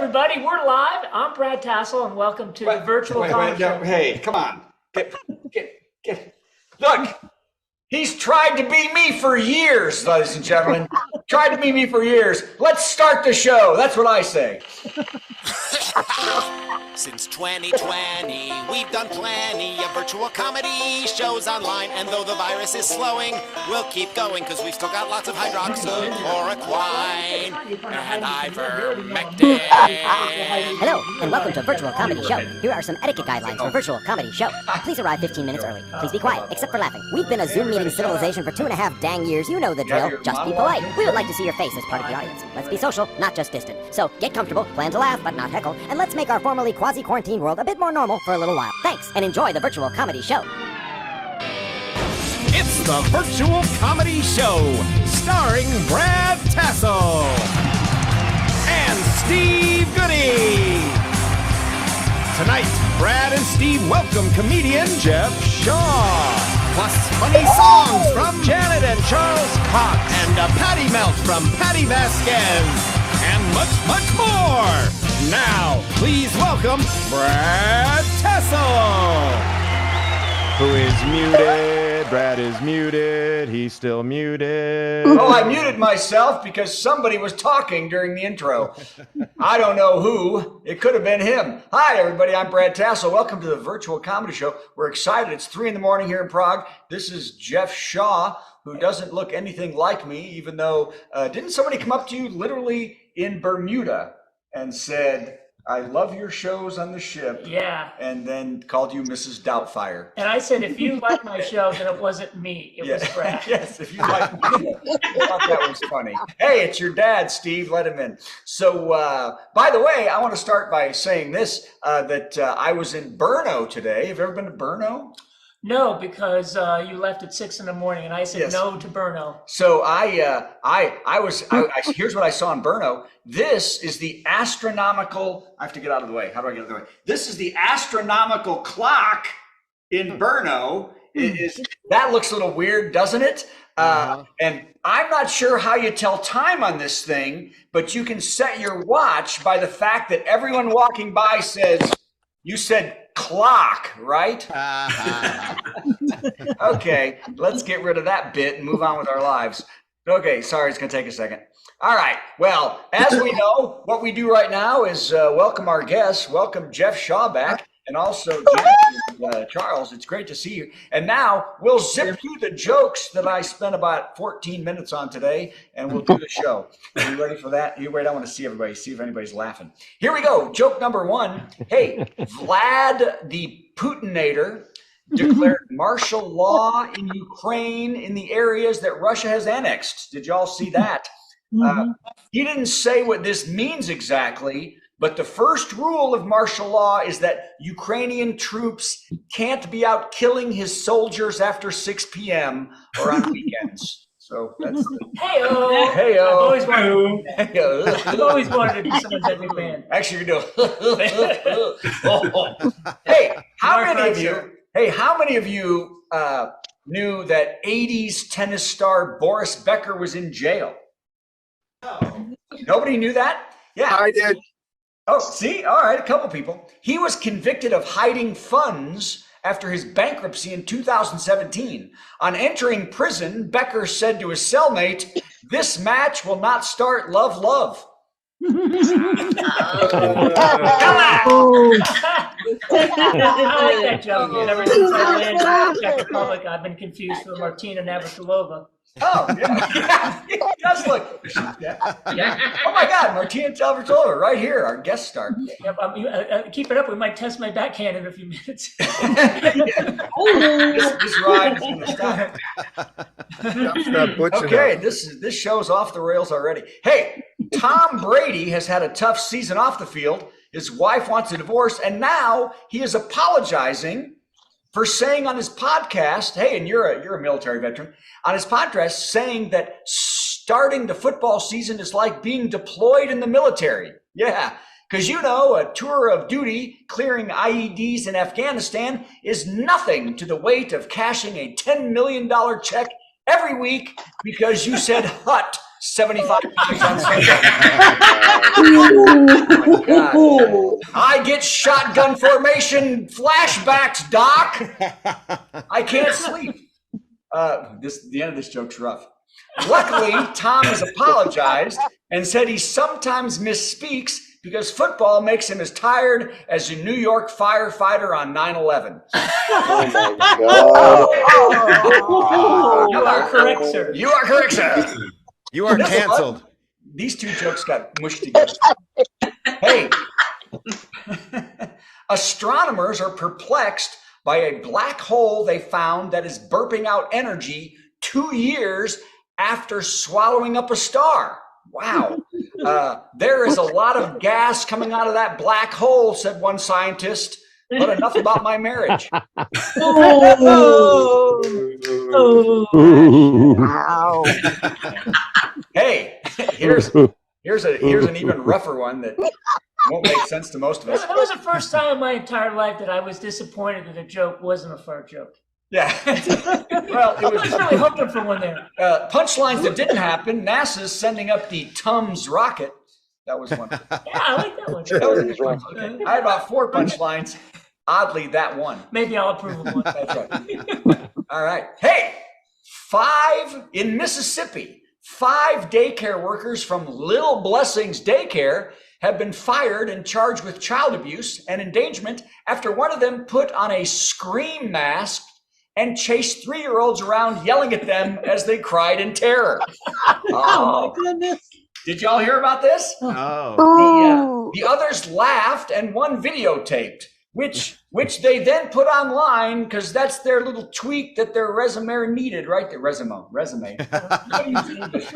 everybody, we're live. I'm Brad Tassell, and welcome to the virtual comedy show. Hey, come on. Look, he's tried to be me for years, ladies and gentlemen. Tried to be me for years. Let's start the show. That's what I say. Since 2020, we've done plenty of virtual comedy shows online, and though the virus is slowing, we'll keep going because we've still got lots of hydroxychloroquine and ivermectin. Hello, and welcome to Virtual Comedy Show. Here are some etiquette guidelines for Virtual Comedy Show. Please arrive 15 minutes early. Please be quiet, except for laughing. We've been a Zoom meeting civilization for 2.5 dang years. You know the drill. Just be polite. We would like to see your face as part of the audience. Let's be social, not just distant. So get comfortable, plan to laugh, but not heckle, and let's make our formerly quasi-quarantine world a bit more normal for a little while. Thanks, and enjoy the Virtual Comedy Show. It's the Virtual Comedy Show, starring Brad Tassell and Steve Goodie. Tonight, Brad and Steve welcome comedian Jeff Shaw, plus funny songs from Janet and Charles Cox, and a Patti melt from Patti Vasquez, and much, much more. Now, please welcome Brad Tassell. Who is muted? Brad is muted. He's still muted. Oh, I muted myself because somebody was talking during the intro. I don't know who. It could have been him. Hi, everybody. I'm Brad Tassell. Welcome to the Virtual Comedy Show. We're excited. It's 3 a.m. here in Prague. This is Jeff Shaw, who doesn't look anything like me, even though, didn't somebody come up to you literally in Bermuda and said, I love your shows on the ship. Yeah. And then called you Mrs. Doubtfire. And I said, if you like my show, then it wasn't me. It was Brad. Yes, if you like my show. I thought that was funny. Hey, it's your dad, Steve. Let him in. So, by the way, I want to start by saying this, that I was in Brno today. Have you ever been to Brno? No, because you left at 6 a.m, and I said no to Brno. So here's what I saw in Brno. This is the astronomical. I have to get out of the way. How do I get out of the way? This is the astronomical clock in Brno. That looks a little weird, doesn't it? And I'm not sure how you tell time on this thing, but you can set your watch by the fact that everyone walking by says, you said clock, right? Okay, let's get rid of that bit and move on with our lives. Okay, sorry, it's going to take a second. All right, well, as we know, what we do right now is welcome our guests, welcome Jeff Shaw back, and also Charles. It's great to see you. And now we'll zip through the jokes that I spent about 14 minutes on today, and we'll do the show. Are you ready for that? You wait, I want to see everybody, see if anybody's laughing. Here we go. Joke number 1. Hey, Vlad the Putinator declared martial law in Ukraine in the areas that Russia has annexed. Did y'all see that? He didn't say what this means exactly, but the first rule of martial law is that Ukrainian troops can't be out killing his soldiers after 6 p.m. or on weekends. So that's Hey-o. Hey-o. I've always wanted to be someone's every man. Actually, you do. Hey, how many of you knew that 80s tennis star Boris Becker was in jail? Nobody knew that? Yeah. I did. Oh, see? All right, a couple people. He was convicted of hiding funds after his bankruptcy in 2017. On entering prison, Becker said to his cellmate, "This match will not start love, love." Come on! I like that joke. Ever since I landed in the Czech Republic, I've been confused for Martina Navratilova. Oh, yeah. It does look. Yeah. Oh, my God. Martina Navratilova right here, our guest star. Keep it up. We might test my backhand in a few minutes. This ride is going to stop. Okay, this show's off the rails already. Hey, Tom Brady has had a tough season off the field. His wife wants a divorce, and now he is apologizing for saying on his podcast, hey, and you're a military veteran, on his podcast saying that starting the football season is like being deployed in the military. Yeah, because a tour of duty clearing IEDs in Afghanistan is nothing to the weight of cashing a $10 million check every week because you said hut 75 times on Sunday. Oh my God. I get shotgun formation flashbacks, Doc. I can't sleep. The end of this joke's rough. Luckily, Tom has apologized and said he sometimes misspeaks because football makes him as tired as a New York firefighter on 9/11. Oh my God. You are correct, sir. You are correct, sir. You are canceled. These two jokes got mushed together. Hey, astronomers are perplexed by a black hole they found that is burping out energy 2 years after swallowing up a star. Wow. There is a lot of gas coming out of that black hole, said one scientist. But enough about my marriage. Hey, here's an even rougher one that won't make sense to most of us. That was the first time in my entire life that I was disappointed that a joke wasn't a fart joke. Yeah. Well, I was really hoping for one there. Punchlines that didn't happen. NASA's sending up the Tums rocket. That was one. Yeah, I like that one. That was a good one. Okay. I had about 4 punchlines. Oddly, that one. Maybe I'll approve of one. That's right. All right. Hey, 5 in Mississippi. 5 daycare workers from Little Blessings Daycare have been fired and charged with child abuse and endangerment after one of them put on a scream mask and chased 3-year-olds around yelling at them as they cried in terror. Oh my goodness. Did y'all hear about this? Oh. The others laughed and one videotaped, which they then put online because that's their little tweak that their resume needed, right? Their resume. What do you speak English?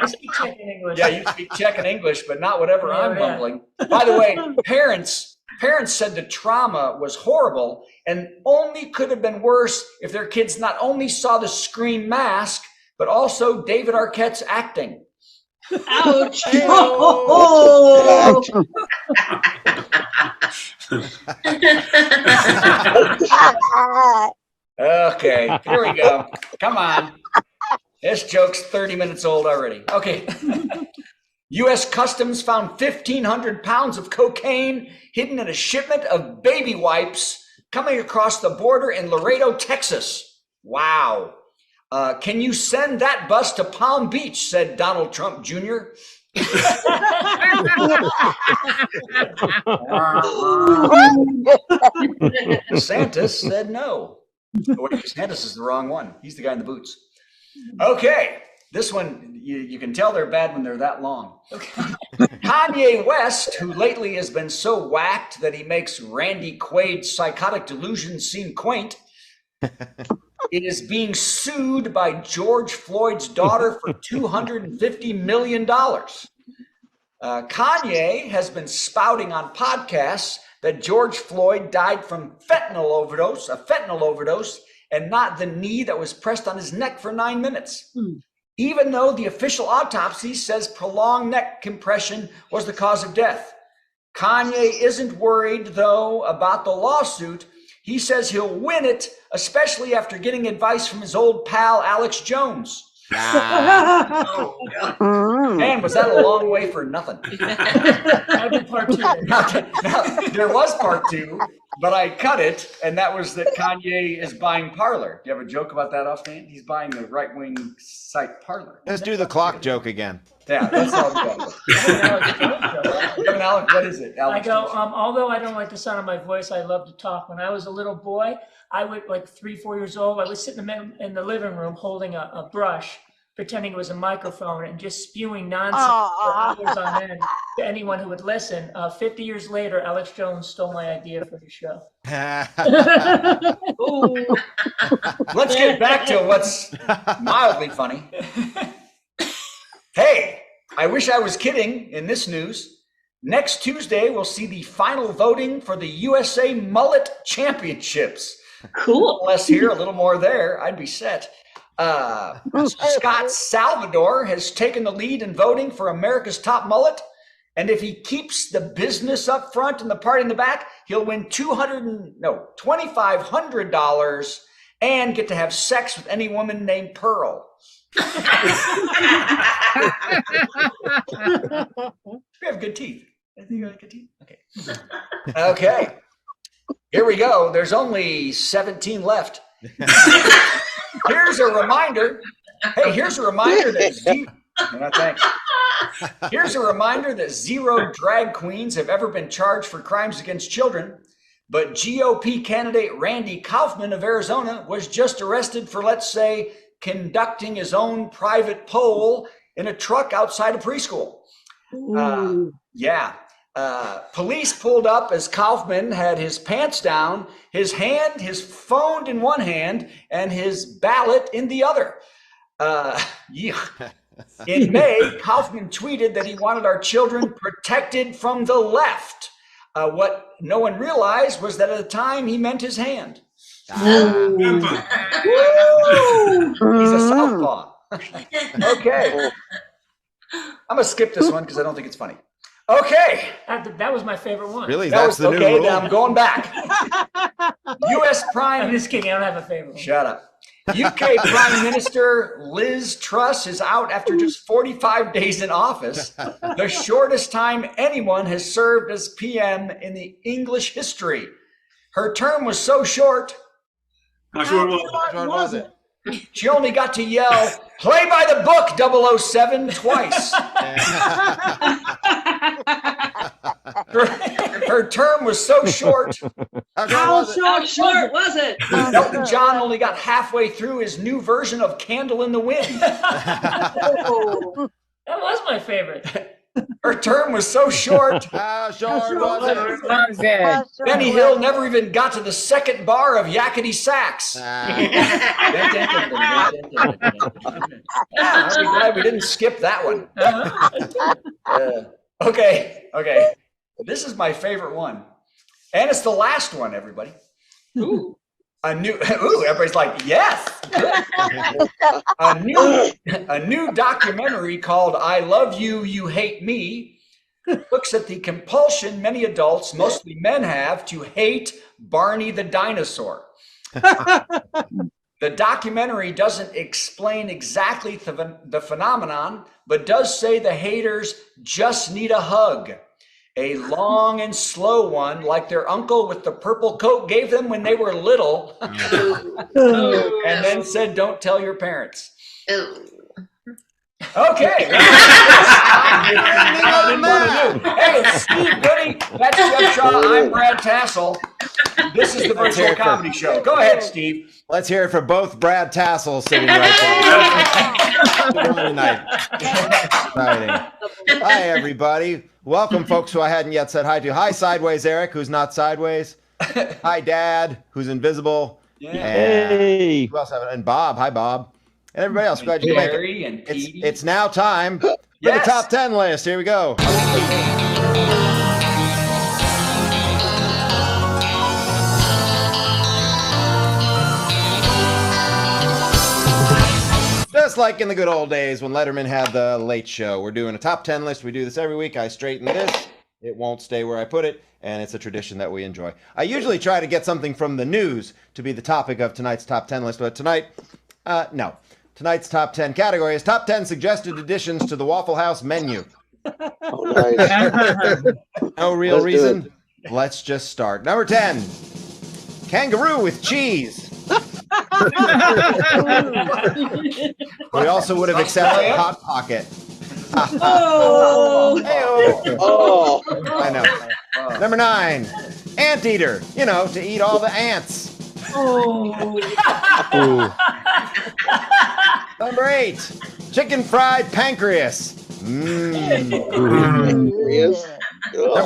I speak Czech in English. Yeah, you speak Czech and English, but not whatever I'm mumbling. By the way, parents said the trauma was horrible and only could have been worse if their kids not only saw the scream mask, but also David Arquette's acting. Ouch. Oh. Okay, here we go. Come on. This joke's 30 minutes old already. Okay. U.S. Customs found 1,500 pounds of cocaine hidden in a shipment of baby wipes coming across the border in Laredo, Texas. Wow. Can you send that bus to Palm Beach, said Donald Trump Jr. DeSantis said no. Oh, wait, DeSantis is the wrong one. He's the guy in the boots. Okay, this one, you can tell they're bad when they're that long. Kanye West, who lately has been so whacked that he makes Randy Quaid's psychotic delusions seem quaint, is being sued by George Floyd's daughter for $250 million. Kanye has been spouting on podcasts that George Floyd died from a fentanyl overdose, and not the knee that was pressed on his neck for 9 minutes. Even though the official autopsy says prolonged neck compression was the cause of death. Kanye isn't worried, though, about the lawsuit. He says he'll win it, especially after getting advice from his old pal, Alex Jones. Man, was that a long way for nothing? That'd be part 2. Now, there was part 2, but I cut it, and that was that Kanye is buying Parler. Do you have a joke about that offhand? He's buying the right-wing site Parler. Let's do the clock joke again. Yeah, that's all good. Alex, what is it? Alex, I go, although I don't like the sound of my voice, I love to talk. When I was a little boy, I would, like 3-4 years old, I would sit in the living room holding a brush, pretending it was a microphone and just spewing nonsense for hours on end to anyone who would listen. 50 years later, Alex Jones stole my idea for his show. Let's get back to what's mildly funny. Hey, I wish I was kidding in this news. Next Tuesday, we'll see the final voting for the USA Mullet Championships. Cool. A little less here, a little more there. I'd be set. Scott Salvador has taken the lead in voting for America's top mullet. And if he keeps the business up front and the party in the back, he'll win $2,500 and get to have sex with any woman named Pearl. We have good teeth. I think you have good teeth. Okay. Okay. Here we go. There's only 17 left. Here's a reminder. Hey, here's a reminder that thanks. Here's a reminder that 0 drag queens have ever been charged for crimes against children, but GOP candidate Randy Kaufman of Arizona was just arrested for, let's say, conducting his own private poll in a truck outside a preschool. Police pulled up as Kaufman had his pants down, his phone in one hand, and his ballot in the other. In May, Kaufman tweeted that he wanted our children protected from the left. What no one realized was that at the time he meant his hand. He's a southpaw. Okay. I'm going to skip this one because I don't think it's funny. Okay. That was my favorite one. Really? That's the new rule? Okay, then I'm going back. U.S. Prime... I'm just kidding. I don't have a favorite one. Shut up. UK Prime Minister Liz Truss is out after just 45 days in office, the shortest time anyone has served as PM in the English history. Her term was so short. How short was it? She only got to yell, "Play by the book, 007," twice. Her term was so short. How short was it? Elton John only got halfway through his new version of "Candle in the Wind." That was my favorite. Her term was so short. How short was it? Benny Hill never even got to the second bar of Yakety Sax. I'm glad we didn't skip that one. Okay. This is my favorite one. And it's the last one, everybody. Ooh. Everybody's like, yes. A new documentary called "I Love You, You Hate Me" looks at the compulsion many adults, mostly men, have to hate Barney the dinosaur. The documentary doesn't explain exactly the phenomenon, but does say the haters just need a hug. A long and slow one, like their uncle with the purple coat gave them when they were little, and then said, "Don't tell your parents." Okay. Hey, it's Steve Goodie. That's Jeff Shaw. I'm Brad Tassell. This is the Virtual Comedy Show. Go ahead, Steve. Let's hear it for both Brad Tassell sitting right there. Exciting. Hi, everybody. Welcome, folks who I hadn't yet said hi to. Hi, Sideways Eric, who's not sideways. Hi, Dad, who's invisible. Yeah. Hey. Who else have it? And Bob. Hi, Bob. And everybody else. Glad you can make it. It's now time for the top 10 list. Here we go. Just like in the good old days when Letterman had the Late Show. We're doing a top 10 list. We do this every week. I straighten this. It won't stay where I put it, and it's a tradition that we enjoy. I usually try to get something from the news to be the topic of tonight's top 10 list, but tonight, no. Tonight's top 10 category is top 10 suggested additions to the Waffle House menu. Oh, nice. No real reason. Let's just start. Number 10, kangaroo with cheese. We also would have accepted Hot Pocket. Oh. I know. Number 9, anteater. You know, to eat all the ants. Number 8, chicken fried pancreas. Number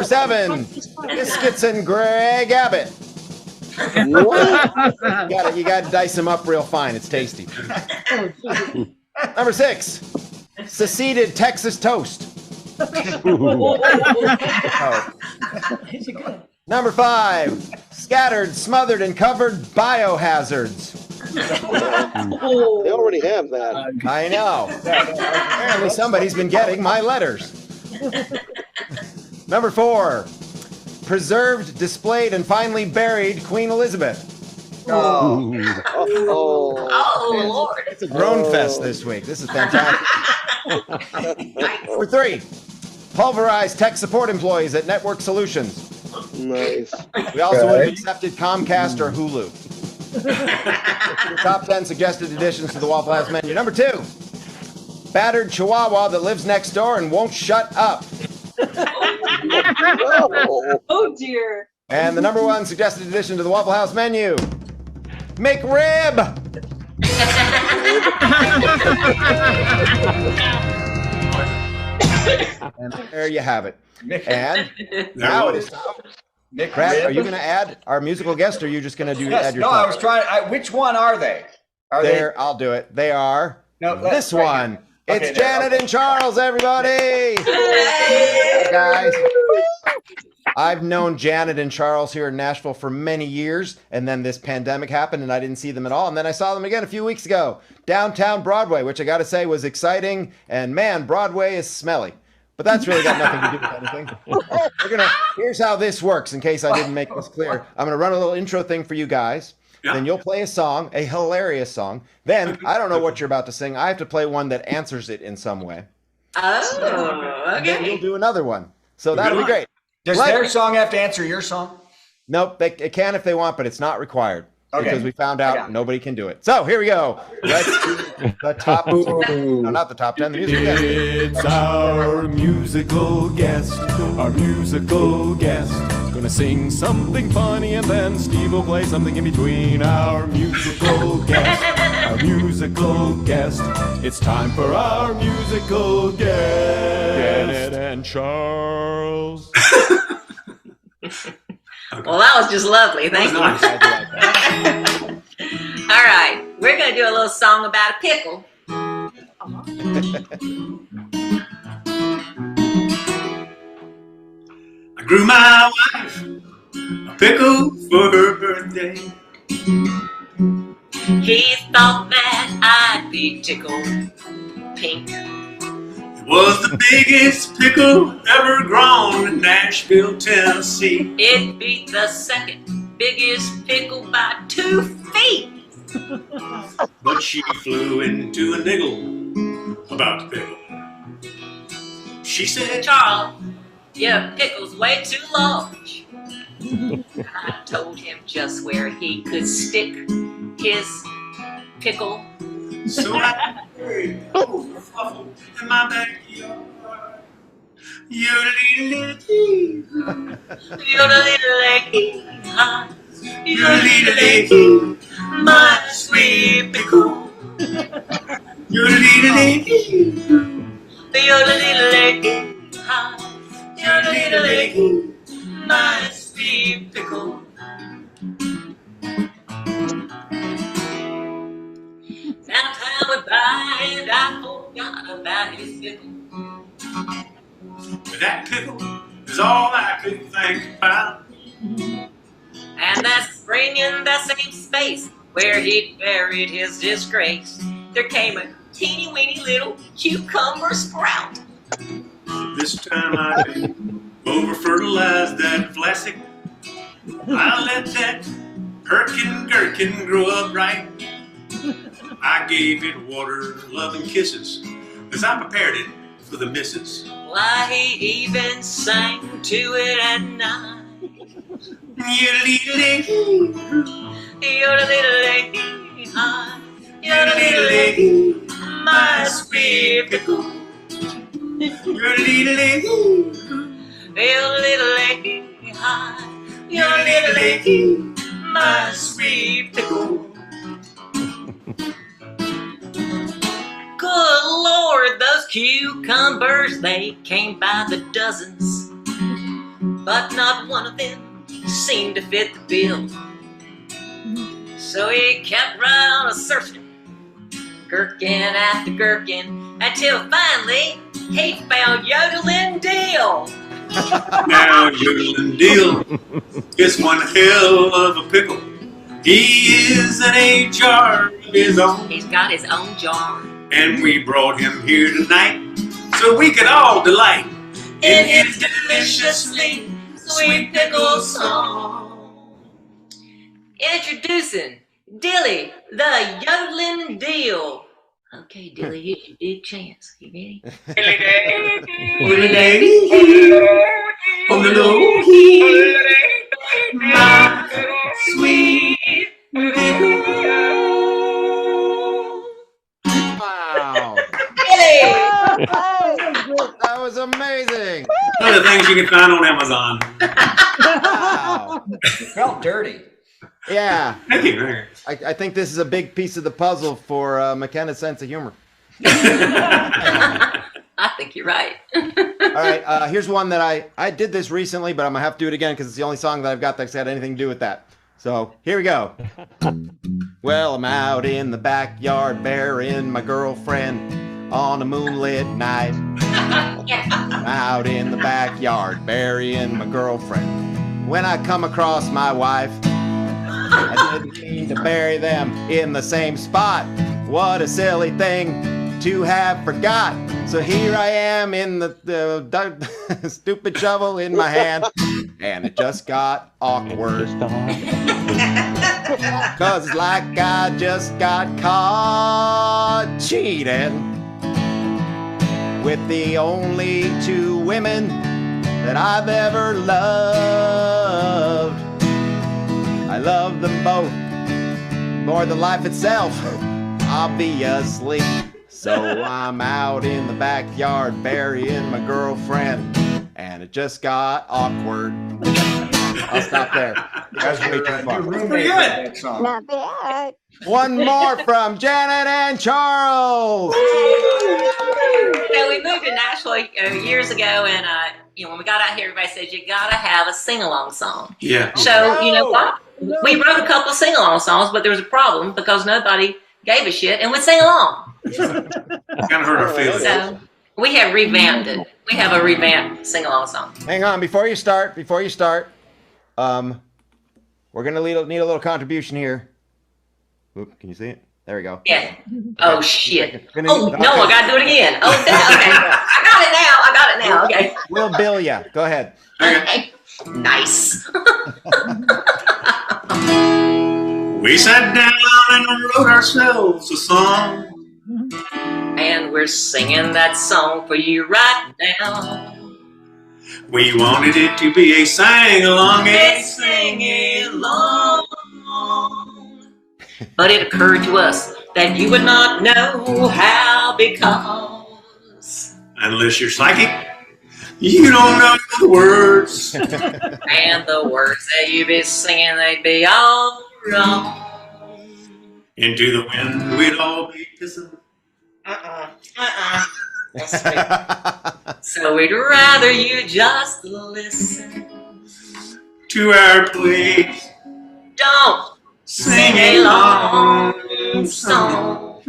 7, biscuits and Greg Abbott. What? You got to dice them up real fine. It's tasty. Number 6, seceded Texas toast. Number 5, scattered, smothered, and covered biohazards. They already have that. I know. Apparently somebody's been getting my letters. Number 4, preserved, displayed, and finally buried Queen Elizabeth. Oh. Oh. Oh, Lord. It's a groan fest this week. This is fantastic. Number 3, pulverized tech support employees at Network Solutions. Nice. We also would have accepted Comcast or Hulu. Your top 10 suggested additions to the Waffle House menu. Number 2, battered Chihuahua that lives next door and won't shut up. No. Oh, dear. And the number 1 suggested addition to the Waffle House menu, McRib. And there you have it. And now it is time. Brad, are you going to add our musical guest, or are you just going to do Yes, add your no, song? I was trying. Which one are they? Are There, I'll do it. They are No, this right one. here. It's Okay, there, Janet and Charles, everybody. Hey, guys. I've known Janet and Charles here in Nashville for many years, and then this pandemic happened, and I didn't see them at all. And then I saw them again a few weeks ago, downtown Broadway, which I got to say was exciting. And man, Broadway is smelly. But that's really got nothing to do with anything. Here's how this works, in case I didn't make this clear. I'm going to run a little intro thing for you guys. Yeah. Then you'll play a song, a hilarious song. Then, I don't know what you're about to sing. I have to play one that answers it in some way. Oh, And then you'll okay. do another one. So that'll be great. Does Right. their song have to answer your song? Nope, it can if they want, but it's not required. Okay. Because we found I got out it. nobody can do it. So here we go. Let's do the top. No, not the top 10. The music guest. It's our musical guest, our musical guest. Gonna sing something funny and then Steve will play something in between. Our musical guest, our musical guest. It's time for our musical guest. Janet and Charles. Well, that was just lovely. Thank you. Nice. All right. We're going to do a little song about a pickle. I grew my wife a pickle for her birthday. He thought that I'd be tickled pink. It was the biggest pickle ever grown in Nashville, Tennessee. It beat the second biggest pickle by 2 feet. But she flew into a niggle about the pickle. She said, Charles, your pickle's way too large. I told him just where he could stick his pickle. so I carried over fluffle in my backyard. Yodelay-lay-lay, Yodelay-lay-lay, yodelay-lay-lay, my sweet pickle. Yodelay-lay-lay, yodelay-lay-lay, yodelay-lay-lay, my sweet pickle. Sometime went by and I forgot about his pickle. but that pickle is all I could think about. And that spring in that same space where he'd buried his disgrace, there came a teeny weeny little cucumber sprout. This time I over fertilized that Vlasic. I let that Perkin Gherkin grow up right. I gave it water, love, and kisses as I prepared it for the missus. Why, he even sang to it at night. Yodelay-lay, Yodelay-lay-lay, yodelay-lay-lay, my sweet pickle. yodelay-lay, Yodelay-lay-lay, yodelay-lay, my sweet pickle. Good Lord, those cucumbers, they came by the dozens, but not one of them seemed to fit the bill. So he kept right on searching, gherkin after gherkin, until finally he found Yodelin' Deal. Now Yodelin' Deal is one hell of a pickle. He is in a jar of his own. He's got his own jar. And we brought him here tonight so we could all delight In his deliciously sweet pickle song. Introducing Dilly, the yodeling deal. Okay, Dilly, here's your big chance. You ready? On the low key, my sweet Wow. Dilly! That was amazing. one of the things you can find on Amazon. Wow. It felt dirty. Yeah. Thank you. I think this is a big piece of the puzzle for McKenna's sense of humor. I think you're right. All right, here's one that I did this recently, but I'm going to have to do it again because it's the only song that I've got that's got anything to do with that. So here we go. Well, I'm out in the backyard burying my girlfriend on a moonlit night. I'm out in the backyard burying my girlfriend when I come across my wife. I didn't mean to bury them in the same spot. What a silly thing to have forgot. So here I am in the stupid shovel in my hand, and it just got awkward. Cause it's like I just got caught cheating with the only two women that I've ever loved. I love them both more than life itself, obviously. So I'm out in the backyard burying my girlfriend, and it just got awkward. I'll stop there. You guys are way too far. Roommate wrote that song. Not bad. One more from Janet and Charles. So we moved to Nashville years ago, and when we got out here, everybody said you gotta have a sing-along song. Yeah. So you know what? We wrote a couple of sing-along songs, but there was a problem because nobody gave a shit and would sing along. Kind of hurt our feelings. So we have revamped it. We have a revamped sing-along song. Hang on, before you start, we're gonna need a little contribution here. Oop, can you see it? There we go. Yeah. Oh shit. Gonna Oh need- no, I gotta do it again. Oh, okay. I got it now. Okay. We'll bill ya. Go ahead. Okay. Nice. We sat down and wrote ourselves a song. And we're singing that song for you right now. We wanted it to be a sing-along. Let's sing along. But it occurred to us that you would not know how because Unless you're psychic, you don't know the words. and the words that you be singing, they'd be all wrong. Into the wind we'd all be kissing. So we'd rather you just listen. To our please Don't sing along song.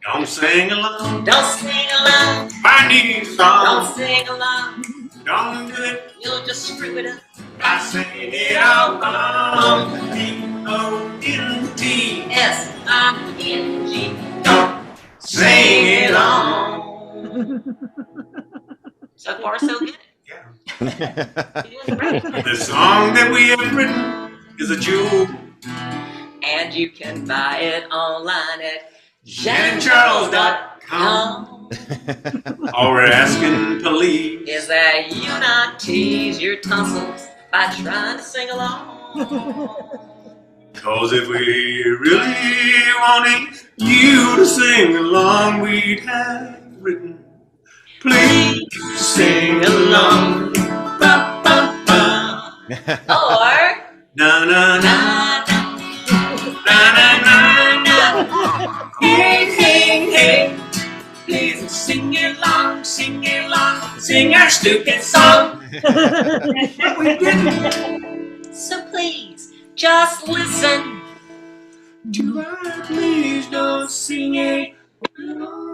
Don't sing along. Don't sing along. My new Don't song. sing along. Don't do it. You'll just screw it up. I sing it out loud. D-O-N-T. S-I-N-G. Don't sing it on. So far, so good. Yeah. You're doing great. The song that we have written is a jewel. And you can buy it online at JanCharles.com. All we're asking, please, is that you not tease your tonsils by trying to sing along. cause if we really wanted you to sing along, we'd have written, please sing along. Ba, ba, ba. Or Na na na na na na na. Hey hey hey. Please sing along, sing our stupid song. We didn't. so please just listen. To our please don't sing it along.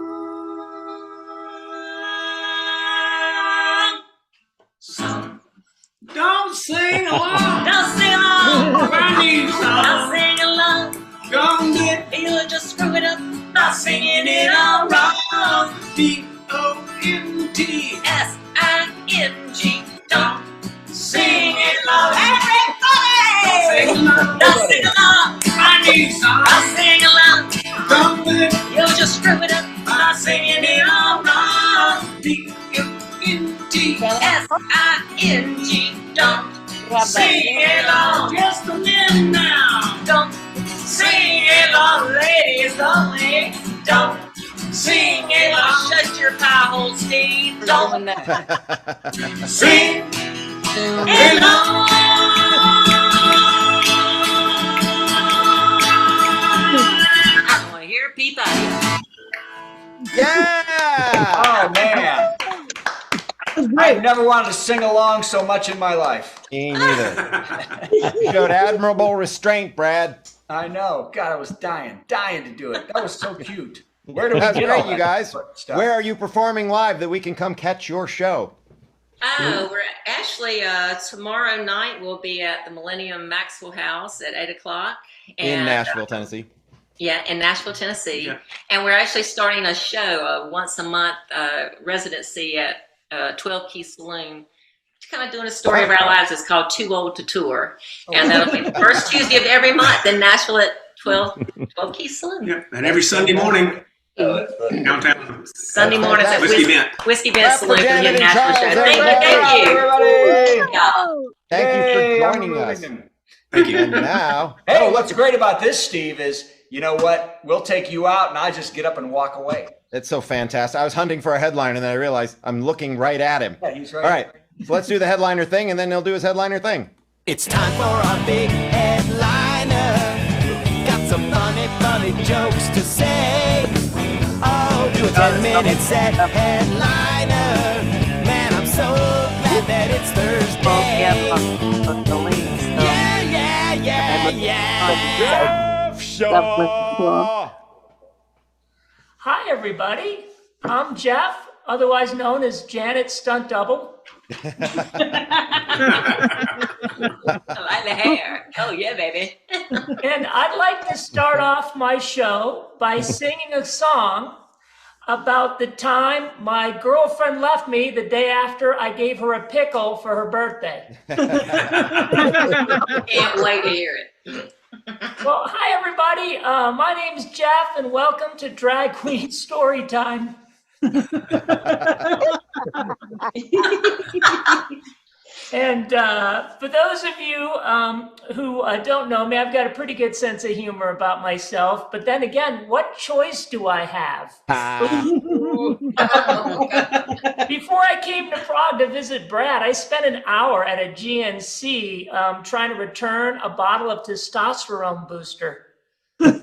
Don't sing along. Don't sing along. My new Don't song. sing along. Gonna get You'll just screw it up by singing it all wrong. D-O-N-T. S-I-N-G. Don't Sing it along. everybody. Sing along. Don't sing along. screw it up by singing it all wrong. D-U-N-T-S-I-N-G. Don't sing along, just a minute now. Don't sing along, ladies only. Don't sing along, shut your pie hole, Steve. Don't sing along. I want to hear Patti. Yeah! Oh man, I've never wanted to sing along so much in my life. Me neither. You showed admirable restraint, Brad. I know. God, I was dying to do it. That was so cute. Where do we That's get great, all you that guys. stuff? Where are you performing live that we can come catch your show? Oh, we're actually tomorrow night we'll be at the Millennium Maxwell House at 8 o'clock. In Nashville, Tennessee. Yeah, in Nashville, Tennessee. Yeah. And we're actually starting a show, a once a month residency at 12 Key Saloon. It's kind of doing a story of our lives. It's called Too Old to Tour. And that'll be the first Tuesday of every month in Nashville at 12 Key Saloon. Yeah, and every Sunday morning, downtown. Sunday mornings at Whiskey Bent. Whiskey Bent Clap for Saloon for the Janet and Nashville Charles, show. everybody. Thank you. Everybody. Yeah. Thank you Hey, for I'm joining us. moving. Thank you. And now, Hey, what's great about this, Steve, is you know what? We'll take you out, and I just get up and walk away. it's so fantastic. I was hunting for a headline, and then I realized I'm looking right at him. Yeah, he's right. All right, so let's do the headliner thing, and then he'll do his headliner thing. It's time for our big headliner. Got some funny jokes to say. Oh, do a 10-minute set headliner. Man, I'm so glad that it's Thursday. Yeah. Jeff Shaw. Hi, everybody. I'm Jeff, otherwise known as Janet's stunt double. I like the hair. Oh, yeah, baby. And I'd like to start off my show by singing a song about the time my girlfriend left me the day after I gave her a pickle for her birthday. Can't wait to hear it. Well, hi, everybody. My name's Jeff, and welcome to Drag Queen Story Time. And for those of you who don't know me, I've got a pretty good sense of humor about myself. But then again, what choice do I have? Before I came to Prague to visit Brad, I spent an hour at a GNC trying to return a bottle of testosterone booster. And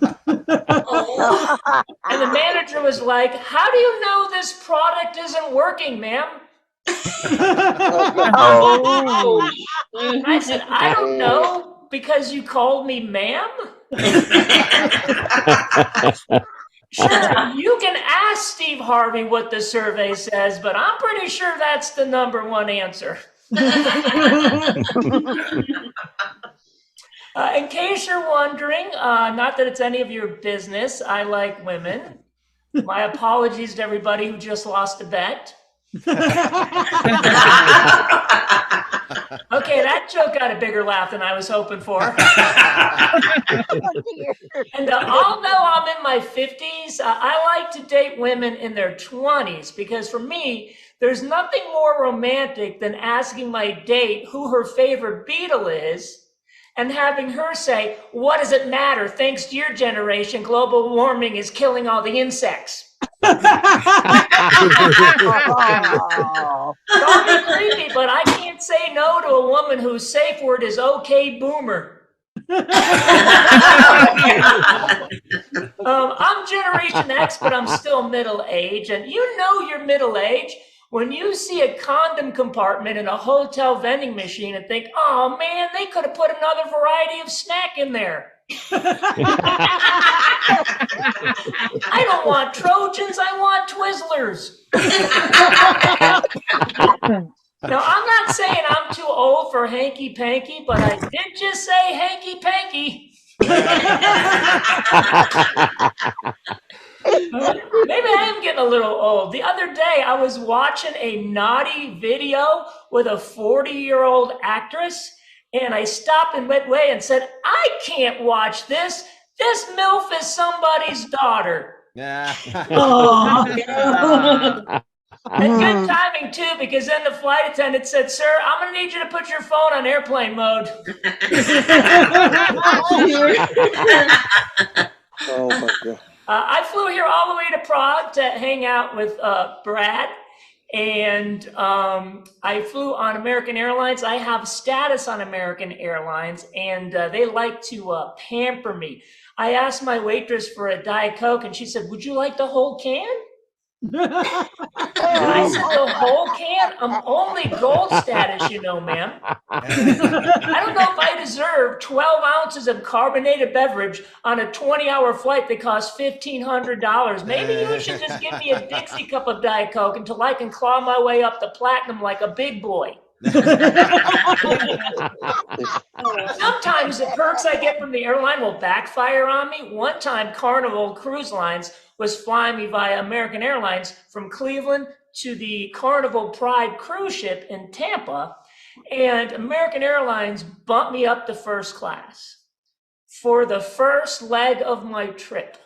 the manager was like, "How do you know this product isn't working, ma'am?" I said, "I don't know, because you called me ma'am." Sure, you can ask Steve Harvey what the survey says, but I'm pretty sure that's the number one answer. In case you're wondering, not that it's any of your business, I like women. My apologies to everybody who just lost a bet. Okay, that joke got a bigger laugh than I was hoping for. And although I'm in my 50s, I like to date women in their 20s, because for me, there's nothing more romantic than asking my date who her favorite Beatle is and having her say, "What does it matter? Thanks to your generation, global warming is killing all the insects." Don't be creepy, but I can't say no to a woman whose safe word is "okay, boomer." I'm Generation X, but I'm still middle age, and you know you're middle age when you see a condom compartment in a hotel vending machine and think, "Oh man, they could have put another variety of snack in there." I don't want Trojans, I want Twizzlers. Now, I'm not saying I'm too old for hanky-panky, but I did just say hanky-panky. Maybe I am getting a little old. The other day, I was watching a naughty video with a 40-year-old actress, and I stopped in midway and said, "I can't watch this. This MILF is somebody's daughter." Yeah. And good timing too, because then the flight attendant said, "Sir, I'm going to need you to put your phone on airplane mode." Oh my God. I flew here all the way to Prague to hang out with Brad, and I flew on American Airlines. I have status on American Airlines, and they like to pamper me. I asked my waitress for a Diet Coke, and she said, "Would you like the whole can?" I said, "The whole can? I'm only gold status, you know, ma'am. I don't know if I deserve 12 ounces of carbonated beverage on a 20-hour flight that costs $1,500. Maybe you should just give me a Dixie cup of Diet Coke until I can claw my way up to platinum like a big boy." Sometimes the perks I get from the airline will backfire on me. One time, Carnival Cruise Lines was flying me via American Airlines from Cleveland to the Carnival Pride cruise ship in Tampa, and American Airlines bumped me up to first class for the first leg of my trip.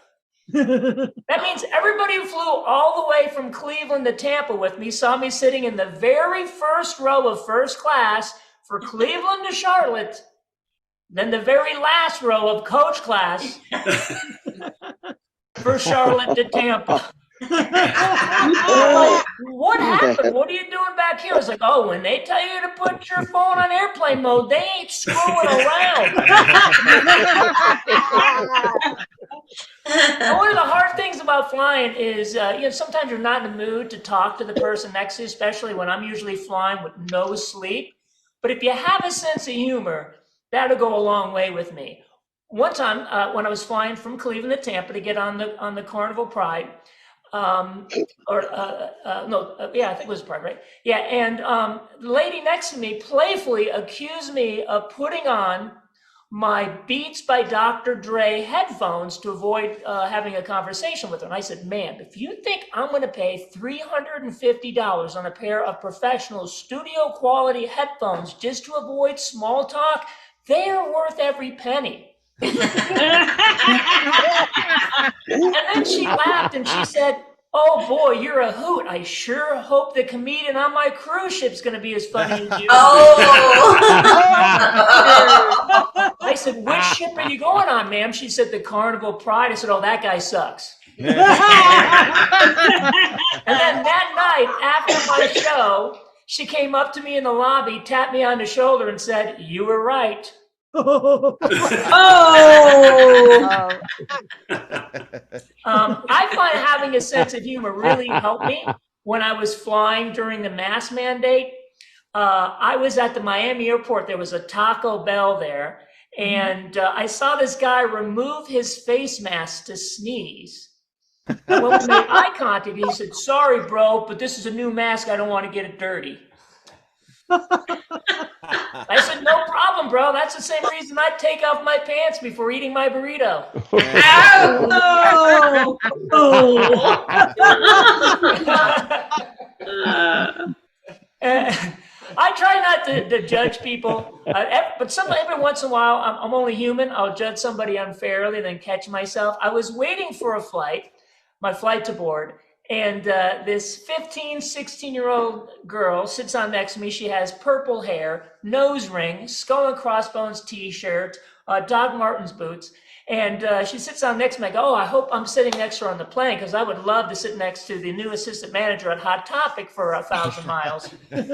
That means everybody who flew all the way from Cleveland to Tampa with me saw me sitting in the very first row of first class for Cleveland to Charlotte, then the very last row of coach class for Charlotte to Tampa. Like, what happened? What are you doing back here? I was like, "Oh, when they tell you to put your phone on airplane mode, they ain't screwing around." One of the hard things about flying is, sometimes you're not in the mood to talk to the person next to you, especially when I'm usually flying with no sleep. But if you have a sense of humor, that'll go a long way with me. One time, when I was flying from Cleveland to Tampa to get on the Carnival Pride, I think it was Pride, right? Yeah, and the lady next to me playfully accused me of putting on my Beats by Dr. Dre headphones to avoid having a conversation with her. And I said, "Ma'am, if you think I'm going to pay $350 on a pair of professional studio quality headphones just to avoid small talk, they are worth every penny." And then she laughed and she said, "Oh boy, you're a hoot. I sure hope the comedian on my cruise ship's going to be as funny as you." I said, "Which ship are you going on, ma'am?" She said, "The Carnival Pride." I said, "Oh, that guy sucks." And then that night after my show, she came up to me in the lobby, tapped me on the shoulder and said, "You were right." I find having a sense of humor really helped me when I was flying during the mask mandate. I was at the Miami airport. There was a Taco Bell there, and I saw this guy remove his face mask to sneeze. And when we made eye contact, he said, "Sorry, bro, but this is a new mask. I don't want to get it dirty." I said, "No problem, bro. That's the same reason I take off my pants before eating my burrito." I try not to judge people, but every once in a while, I'm only human. I'll judge somebody unfairly, then catch myself. I was waiting for my flight to board, and this 15, 16-year-old girl sits on next to me. She has purple hair, nose ring, Skull and Crossbones t-shirt, Doc Martens boots. And she sits on next to me. I go, "Oh, I hope I'm sitting next to her on the plane because I would love to sit next to the new assistant manager at Hot Topic for 1,000 miles." And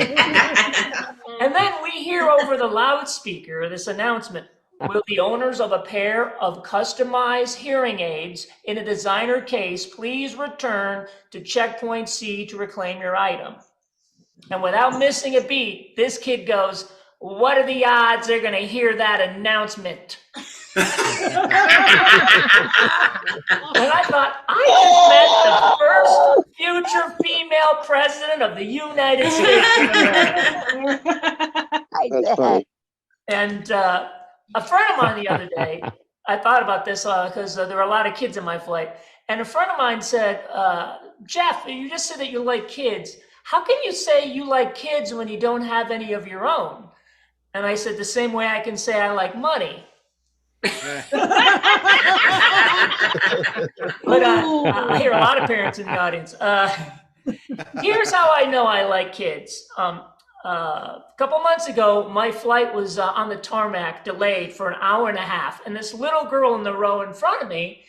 then we hear over the loudspeaker this announcement: "Will the owners of a pair of customized hearing aids in a designer case please return to checkpoint C to reclaim your item?" And without missing a beat, this kid goes, "What are the odds they're going to hear that announcement?" And I thought, I just met the first future female president of the United States of America. That's funny. And a friend of mine the other day, I thought about this because there were a lot of kids in my flight. And a friend of mine said, "Jeff, you just said that you like kids. How can you say you like kids when you don't have any of your own?" And I said, "The same way I can say I like money." But I hear a lot of parents in the audience. Here's how I know I like kids. A couple months ago, my flight was on the tarmac, delayed for an hour and a half. And this little girl in the row in front of me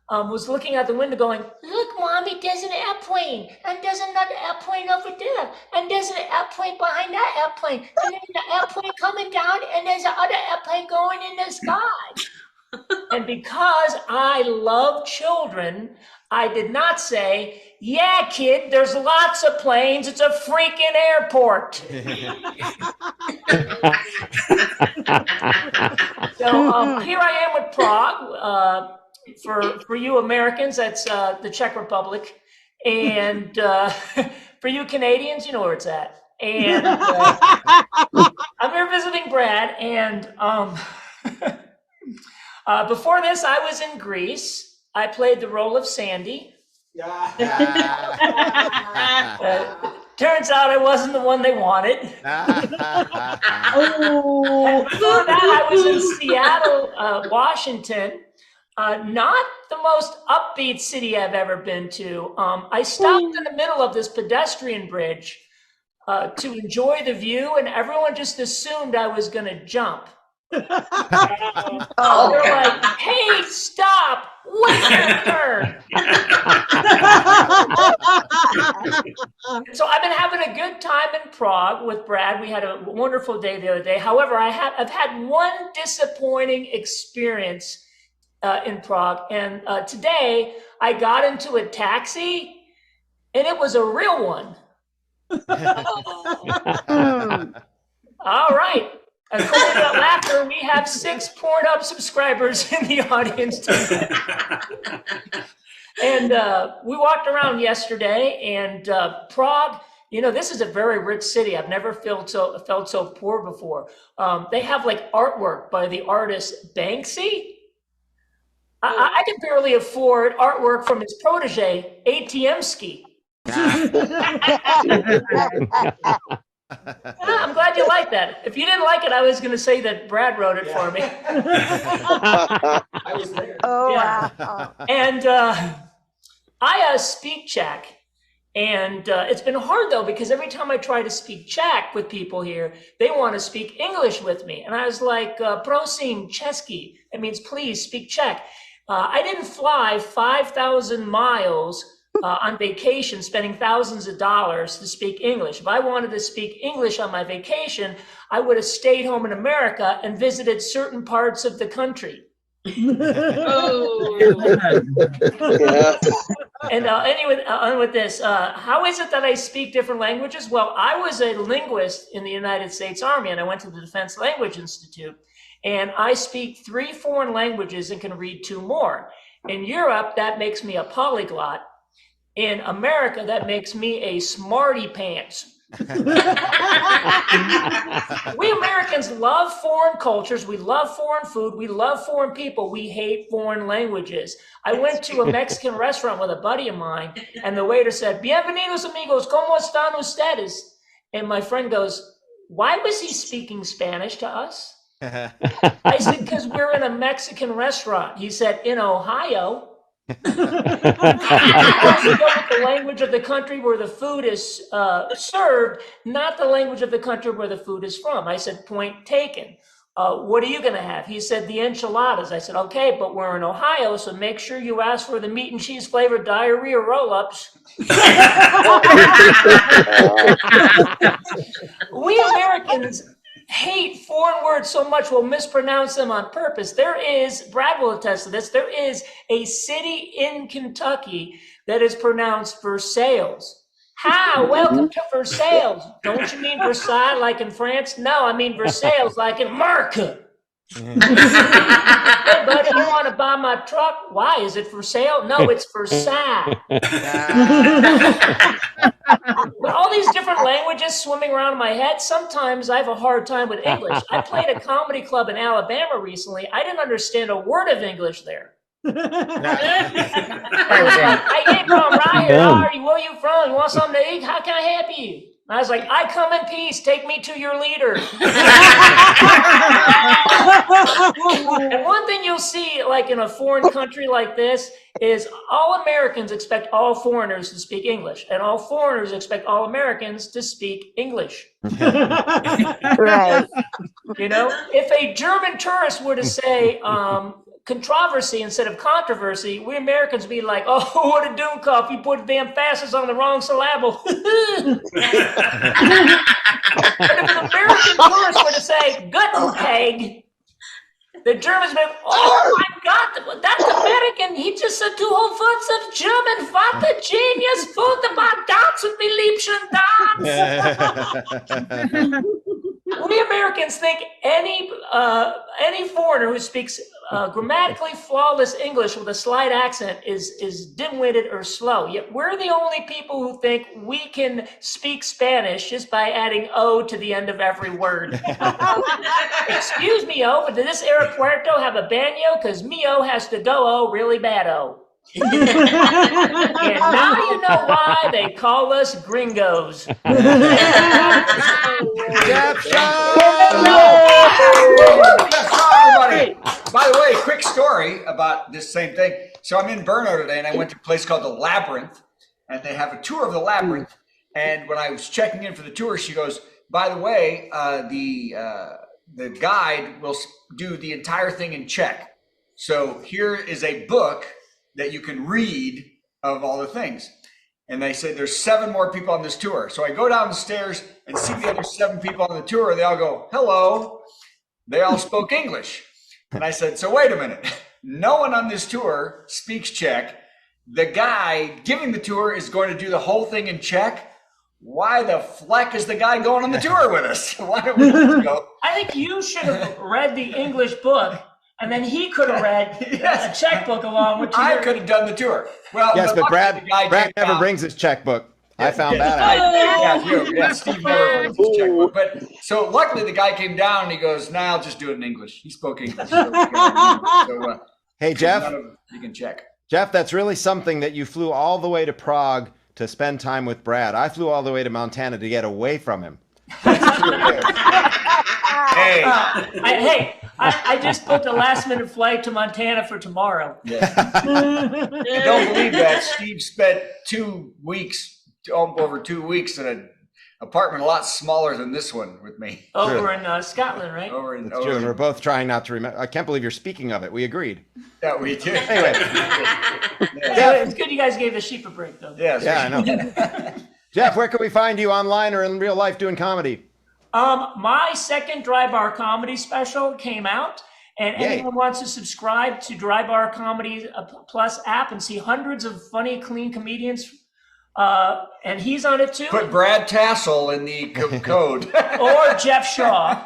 was looking out the window going, "Look, Mommy, there's an airplane. And there's another airplane over there. And there's an airplane behind that airplane. And there's an airplane coming down. And there's another airplane going in the sky." And because I love children, I did not say, "Yeah, kid, there's lots of planes. It's a freaking airport." So here I am with Prague. For you Americans, that's the Czech Republic. And for you Canadians, you know where it's at. And I'm here visiting Brad. And before this, I was in Greece. I played the role of Sandy. Turns out I wasn't the one they wanted. And before that, I was in Seattle, Washington. Not the most upbeat city I've ever been to. I stopped in the middle of this pedestrian bridge to enjoy the view, and everyone just assumed I was going to jump. They're like, "Hey, stop! Wait your turn." So I've been having a good time in Prague with Brad. We had a wonderful day the other day. However, I've had one disappointing experience in Prague, and today I got into a taxi, and it was a real one. All right. According to that laughter, we have 6 Pornhub subscribers in the audience today. And we walked around yesterday, and Prague, you know, this is a very rich city. I've never felt so poor before. They have like artwork by the artist Banksy. I can barely afford artwork from his protege, ATMski. I'm glad you like that. If you didn't like it, I was going to say that Brad wrote it for me. I was there. Oh, Yeah. wow. And I speak Czech. And it's been hard, though, because every time I try to speak Czech with people here, they want to speak English with me. And I was like, "Prosím, česky." It means please speak Czech. I didn't fly 5,000 miles on vacation, spending thousands of dollars to speak English. If I wanted to speak English on my vacation, I would have stayed home in America and visited certain parts of the country. Yeah. And anyway, on with this, how is it that I speak different languages? Well, I was a linguist in the United States Army, and I went to the Defense Language Institute, and I speak 3 foreign languages and can read 2 more. In Europe, that makes me a polyglot. In America, that makes me a smarty pants. We Americans love foreign cultures. We love foreign food. We love foreign people. We hate foreign languages. I went to a Mexican restaurant with a buddy of mine, and the waiter said, "Bienvenidos amigos, ¿cómo están ustedes?" And my friend goes, "Why was he speaking Spanish to us?" I said, "Because we're in a Mexican restaurant." He said, "In Ohio." You go with the language of the country where the food is served, not the language of the country where the food is from. I said, "Point taken. What are you going to have?" He said, "The enchiladas." I said, "Okay, but we're in Ohio, so make sure you ask for the meat and cheese flavored diarrhea roll-ups." We Americans hate foreign words so much we'll mispronounce them on purpose. There is, Brad will attest to this, there is a city in Kentucky that is pronounced Versailles. "Hi, welcome to Versailles." Don't you mean Versailles like in France? No, I mean Versailles like in America. "Hey, buddy, you want to buy my truck? Why? Is it for sale?" "No, it's for sale." With all these different languages swimming around in my head, sometimes I have a hard time with English. I played a comedy club in Alabama recently. I didn't understand a word of English there. I was like, "Hey, bro, I'm right here. How are you? Where are you from? You want something to eat? How can I help you?" And I was like, "I come in peace. Take me to your leader." And one thing you you'll see, like in a foreign country like this, is all Americans expect all foreigners to speak English, and all foreigners expect all Americans to speak English. Right. You know, if a German tourist were to say controversy instead of controversy, we Americans would be like, oh, what a Dummkopf, you put damn fastest on the wrong syllable. But if an American tourist were to say Guten Tag, the Germans would be like, oh my God, that's American. He just said 2 whole words of German. What a genius. Wunderbar, tanzen, wir liebchen dance. We Americans think any foreigner who speaks grammatically flawless English with a slight accent is dim-witted or slow. Yet we're the only people who think we can speak Spanish just by adding O to the end of every word. Excuse me, O, but does this aeropuerto have a baño? Because me-o has to go-o really bad-o. And now you know why they call us gringos. Jeff Shaw, everybody. By the way, quick story about this same thing. So I'm in Brno today, and I went to a place called the Labyrinth, and they have a tour of the Labyrinth. And when I was checking in for the tour, she goes, by the way, the guide will do the entire thing in Czech. So here is a book that you can read of all the things. And they said there's 7 more people on this tour. So I go down the stairs and see the other 7 people on the tour. They all go, hello. They all spoke English. And I said, so wait a minute. No one on this tour speaks Czech. The guy giving the tour is going to do the whole thing in Czech. Why the fleck is the guy going on the tour with us? Why don't we go? I think you should have read the English book, and then he could have read a checkbook along with you. I could have done the tour. Well, Yes, but Brad never down. brings his checkbook. I found that out. Yeah, Steve never brings his checkbook. But so luckily the guy came down and he goes, nah, I'll just do it in English. He spoke English. Hey, Jeff. You can check. Jeff, that's really something that you flew all the way to Prague to spend time with Brad. I flew all the way to Montana to get away from him. Hey. I just booked a last-minute flight to Montana for tomorrow. Yeah. I don't believe that. Steve spent 2 weeks, over 2 weeks in an apartment a lot smaller than this one with me. Over in Scotland, right? That's true, and we're both trying not to remember. I can't believe you're speaking of it. We agreed. Yeah, we did. Anyway. Yeah, it's good you guys gave the sheep a break, though. Yes. Yeah, I know. Jeff, where can we find you online or in real life doing comedy? My second Dry Bar Comedy special came out, and anyone wants to subscribe to Dry Bar Comedy Plus app and see hundreds of funny, clean comedians, and he's on it too. Put Brad Tassell in the code. Or Jeff Shaw.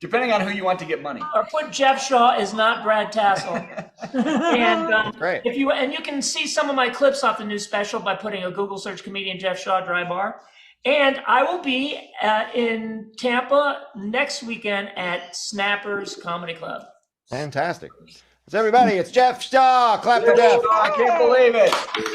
Depending on who you want to get money. Or put Jeff Shaw is not Brad Tassell. And Great. you can see some of my clips off the new special by putting a Google search comedian Jeff Shaw Dry Bar. And I will be in Tampa next weekend at Snappers Comedy Club. Fantastic. So everybody, it's Jeff Shaw. Clap for Jeff. I can't believe it.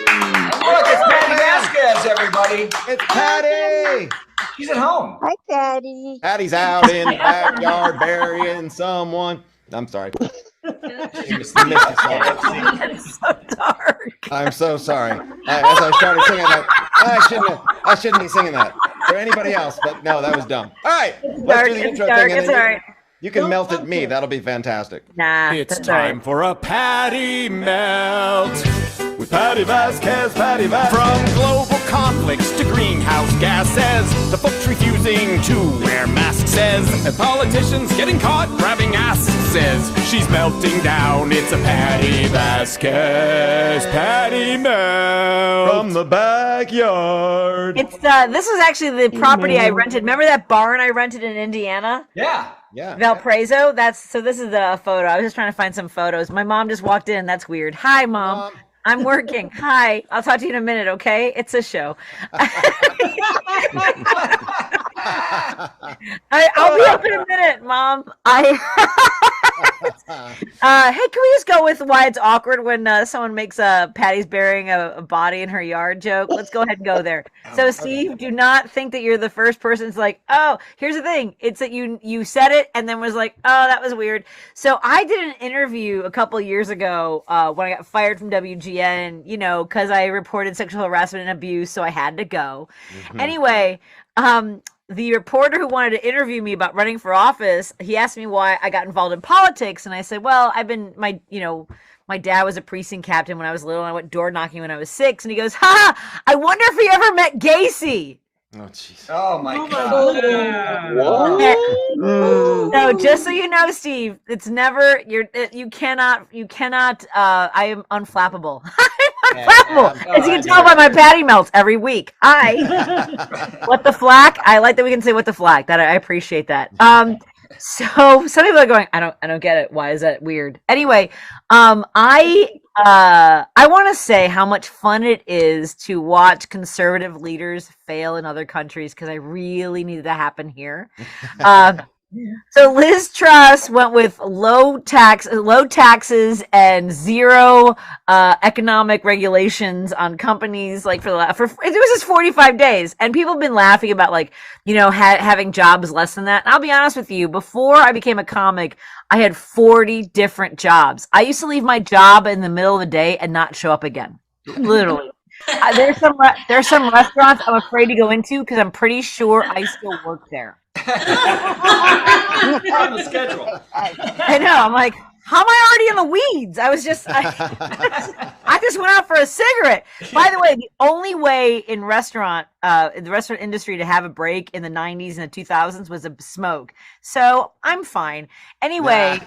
And look, it's Patti Vasquez, everybody. It's Patti. She's at home. Hi, Daddy. Patty's out in the backyard burying someone. I'm sorry. It's so dark. I'm so sorry. As I started singing that, I shouldn't be singing that for anybody else, but no, that was dumb. All right, let's do the intro thing. And then you can melt at me. That'll be fantastic. Nah, It's time for a Patti melt with Patti Vasquez, Patti Vasquez. From global conflicts to greenhouse gases, the folks refusing to wear masks says, and politicians getting caught grabbing asses says, she's melting down. It's a Patti Vasquez, Patti melt From the backyard. It's this is actually the property I rented. Remember that barn I rented in Indiana? Yeah. Yeah. Valparaiso. This is the photo. I was just trying to find some photos. My mom just walked in. That's weird. Hi, Mom. I'm working. Hi. I'll talk to you in a minute, okay? It's a show. I'll be up in a minute, Mom. Hey, can we just go with why it's awkward when someone makes Patty's burying a body in her yard joke? Let's go ahead and go there. So, Steve, do not think that you're the first person to like, oh, here's the thing. It's that you said it and then was like, oh, that was weird. So I did an interview a couple years ago when I got fired from WGN, because I reported sexual harassment and abuse, so I had to go. Mm-hmm. Anyway, the reporter who wanted to interview me about running for office, he asked me why I got involved in politics, and I said, well, my dad was a precinct captain when I was little, and I went door knocking when I was 6, and he goes, ha, I wonder if he ever met Gacy. Oh, jeez. Oh, my God. What? No, just so you know, Steve, it's never, you cannot, I am unflappable. I'm unflappable. As you can tell by my patty melts every week. What the flack? I like that we can say what the flack. That I appreciate that. So some people are going, I don't get it. Why is that weird? Anyway, I want to say how much fun it is to watch conservative leaders fail in other countries, because I really needed that happen here. So Liz Truss went with low taxes and zero economic regulations on companies, like for it was just 45 days, and people have been laughing about having jobs less than that. And I'll be honest with you, before I became a comic, I had 40 different jobs. I used to leave my job in the middle of the day and not show up again, literally. There's some restaurants I'm afraid to go into because I'm pretty sure I still work there. On the schedule. I know. I'm like, how am I already in the weeds? I just went out for a cigarette. By the way, the only way in the restaurant industry to have a break in the 90s and the 2000s was a smoke. So I'm fine. Anyway,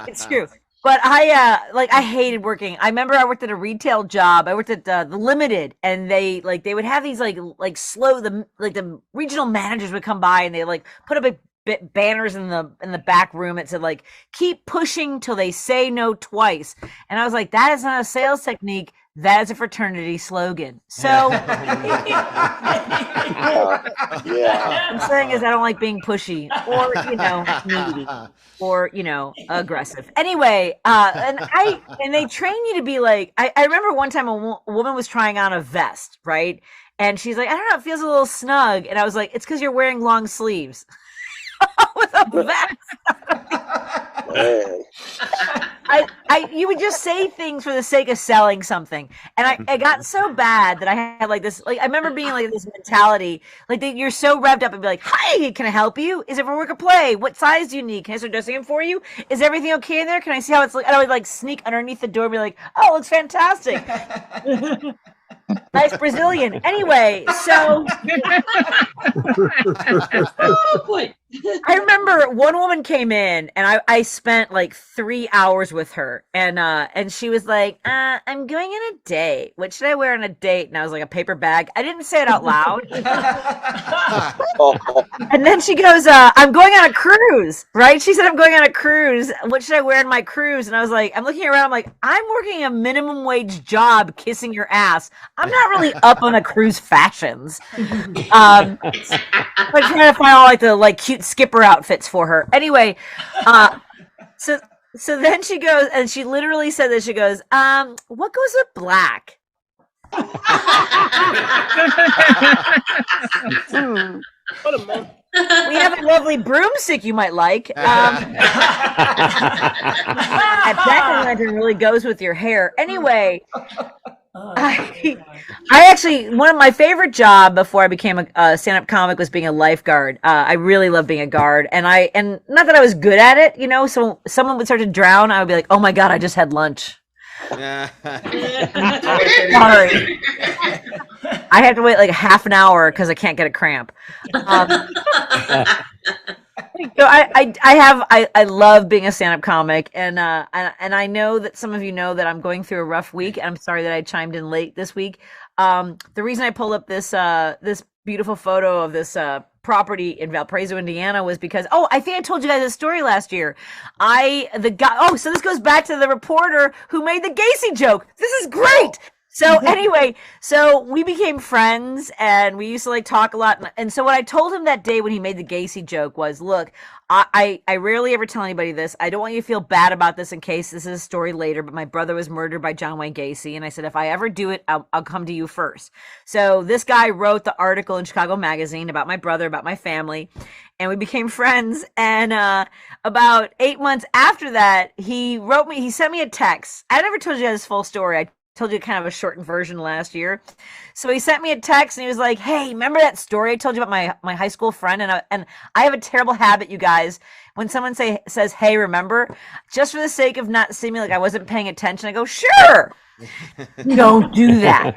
it's true. But I hated working. I remember I worked at a retail job. I worked at the Limited, and they would have these the regional managers would come by and they put up banners in the back room. It said keep pushing till they say no twice. And I was like, that is not a sales technique. That is a fraternity slogan. So I'm saying is I don't like being pushy or needy or aggressive. Anyway, and they train you to be like. I remember one time a woman was trying on a vest, right? And she's like, I don't know, it feels a little snug. And I was like, it's because you're wearing long sleeves. With a vest. You would just say things for the sake of selling something, and I got so bad that I had this. I remember being this mentality, you're so revved up and be like, "Hi, can I help you? Is it for work or play? What size do you need? Can I start dressing it for you? Is everything okay in there? Can I see how it's like?" And I would sneak underneath the door and be like, "Oh, it looks fantastic." Nice Brazilian. Anyway, so I remember one woman came in and I spent 3 hours with her, and she was like, I'm going on a date. What should I wear on a date? And I was like, a paper bag. I didn't say it out loud. And then she goes, I'm going on a cruise, right? She said, I'm going on a cruise. What should I wear on my cruise? And I was like, I'm looking around, I'm like, I'm working a minimum wage job kissing your ass. I'm not really up on a cruise fashions. I'm trying to find all the cute skipper outfits for her. Anyway, so then she goes, and she literally said this. She goes, what goes with black? What a month. We have a lovely broomstick you might like. That jack-o'-lantern really goes with your hair. Anyway, I actually, one of my favorite job before I became a stand-up comic was being a lifeguard. I really love being a guard, and not that I was good at it, so someone would start to drown, I would be like, oh my God, I just had lunch. Sorry. I have to wait half an hour because I can't get a cramp. I love being a stand-up comic, and I know that some of you know that I'm going through a rough week, and I'm sorry that I chimed in late this week. The reason I pulled up this beautiful photo of this property in Valparaiso, Indiana, was because I think I told you guys a story last year. So this goes back to the reporter who made the Gacy joke. This is great. So anyway, so we became friends and we used to like talk a lot. And so what I told him that day when he made the Gacy joke was, look, I rarely ever tell anybody this. I don't want you to feel bad about this in case this is a story later, but my brother was murdered by John Wayne Gacy. And I said, if I ever do it, I'll come to you first. So this guy wrote the article in Chicago Magazine about my brother, about my family, and we became friends. And about 8 months after that, he sent me a text. I never told you his full story. I told you kind of a shortened version last year. So he sent me a text and he was like, hey, remember that story I told you about my high school friend? And I have a terrible habit, you guys. When someone says, hey, remember, just for the sake of not seeming like I wasn't paying attention, I go, sure. Don't do that.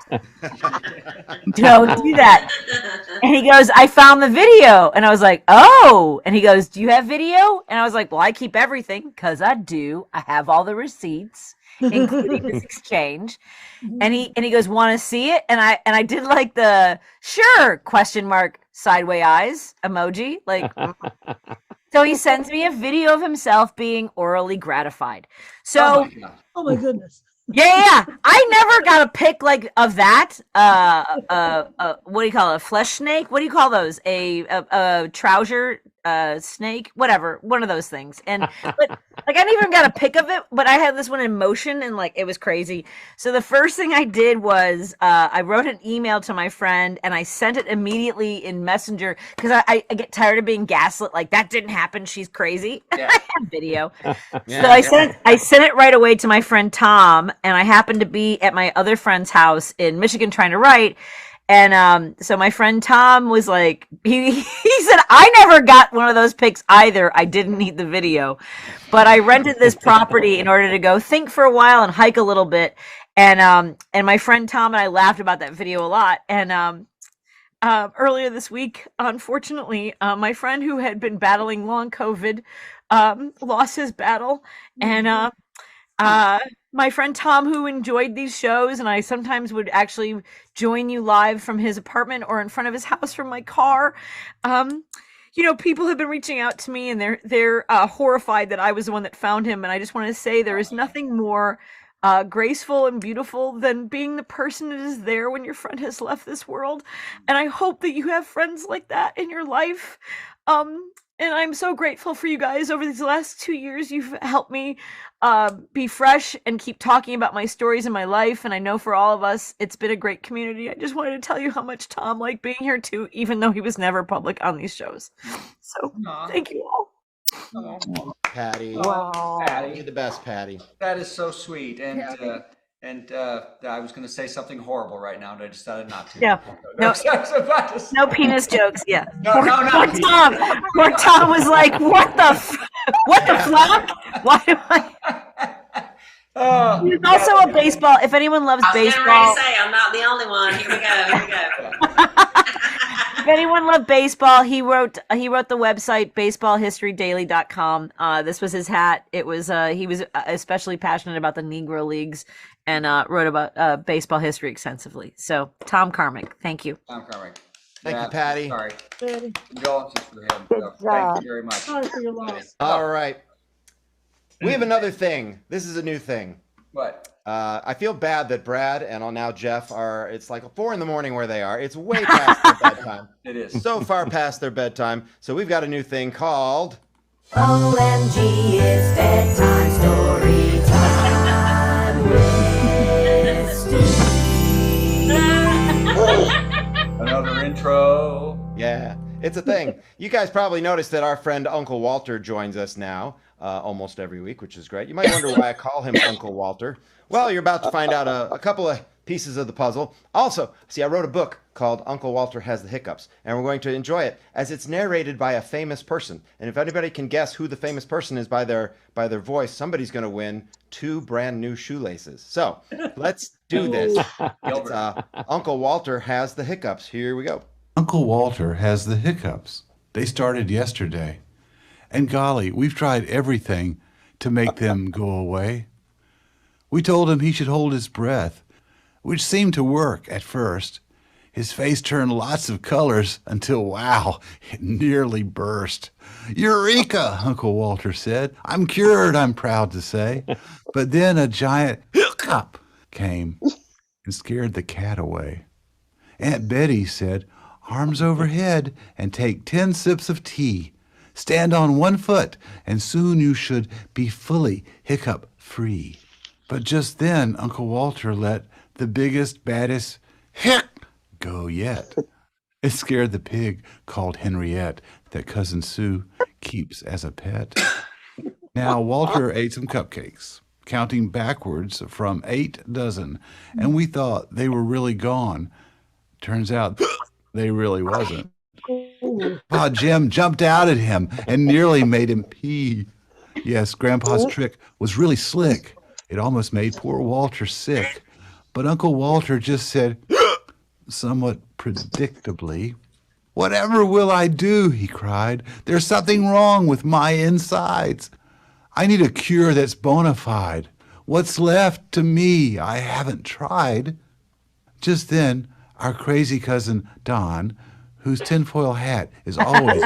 Don't do that. And he goes, I found the video. And I was like, oh. And he goes, do you have video? And I was like, well, I keep everything because I do. I have all the receipts, including this exchange. And he goes, want to see it? And I did like the sure ? Sideways eyes emoji. Like, so he sends me a video of himself being orally gratified. So, Oh my goodness. yeah. I never got a pic like of that. What do you call it? A flesh snake? What do you call those? A trouser snake? Whatever. One of those things. And but like I didn't even got a pic of it, but I had this one in motion and like it was crazy. So the first thing I did was I wrote an email to my friend and I sent it immediately in Messenger because I get tired of being gaslit. Like that didn't happen. She's crazy. Yeah. I have video. Yeah. So I sent it right away to my friend Tom, and I happened to be at my other friend's house in Michigan trying to write. And so my friend Tom was like, he said, I never got one of those pics either. I didn't need the video, but I rented this property in order to go think for a while and hike a little bit. And my friend Tom and I laughed about that video a lot. And earlier this week, unfortunately, my friend who had been battling long COVID lost his battle. And my friend Tom, who enjoyed these shows, and I sometimes would actually join you live from his apartment or in front of his house from my car. People have been reaching out to me, and they're horrified that I was the one that found him. And I just want to say there is nothing more graceful and beautiful than being the person that is there when your friend has left this world. And I hope that you have friends like that in your life. And I'm so grateful for you guys over these last 2 years. You've helped me be fresh and keep talking about my stories in my life. And I know for all of us, it's been a great community. I just wanted to tell you how much Tom liked being here too, even though he was never public on these shows. So thank you all. Patti. Wow. Patti. You're the best, Patti. That is so sweet. And I was going to say something horrible right now, and I decided not to. Yeah. No penis jokes. Yeah. No. Poor Tom was like, what the fuck? Why do I? He's also a baseball. If anyone loves I was baseball, getting ready to say I'm not the only one. Here we go. if anyone loved baseball, he wrote the website baseballhistorydaily.com. This was his hat. It was he was especially passionate about the Negro Leagues and wrote about baseball history extensively. So Tom Carmick, thank you. Tom Carmick. Thank you, Patti. Sorry. Patti. Condolences for him. Good So, job. thank you very much. Sorry for your loss. All right. We have another thing. This is a new thing. What? I feel bad that Brad and now Jeff it's like 4 a.m. where they are. It's way past their bedtime. It is. So far past their bedtime. So we've got a new thing called OMG, it's bedtime story time with Steve. Another intro. Yeah, it's a thing. You guys probably noticed that our friend Uncle Walter joins us now almost every week, which is great. You might wonder why I call him Uncle Walter. Well, you're about to find out a couple of pieces of the puzzle. Also, see, I wrote a book called Uncle Walter Has the Hiccups, and we're going to enjoy it as it's narrated by a famous person. And if anybody can guess who the famous person is by their voice, somebody's going to win 2 brand new shoelaces. So let's do this. It's, Uncle Walter Has the Hiccups. Here we go. Uncle Walter has the hiccups. They started yesterday. And golly, we've tried everything to make them go away. We told him he should hold his breath, which seemed to work at first. His face turned lots of colors until, wow, it nearly burst. Eureka, Uncle Walter said. I'm cured, I'm proud to say. But then a giant hiccup came. and scared the cat away. Aunt Betty said, arms overhead and take 10 sips of tea. Stand on one foot, and soon you should be fully hiccup-free. But just then, Uncle Walter let the biggest, baddest hic go yet. It scared the pig called Henriette that Cousin Sue keeps as a pet. Now, Walter ate some cupcakes, counting backwards from 8 dozen, and we thought they were really gone. Turns out they really wasn't. Pa Jim jumped out at him and nearly made him pee. Yes, Grandpa's trick was really slick. It almost made poor Walter sick. But Uncle Walter just said, somewhat predictably, whatever will I do, he cried. There's something wrong with my insides. I need a cure that's bona fide. What's left to me I haven't tried. Just then, our crazy cousin Don, whose tinfoil hat is always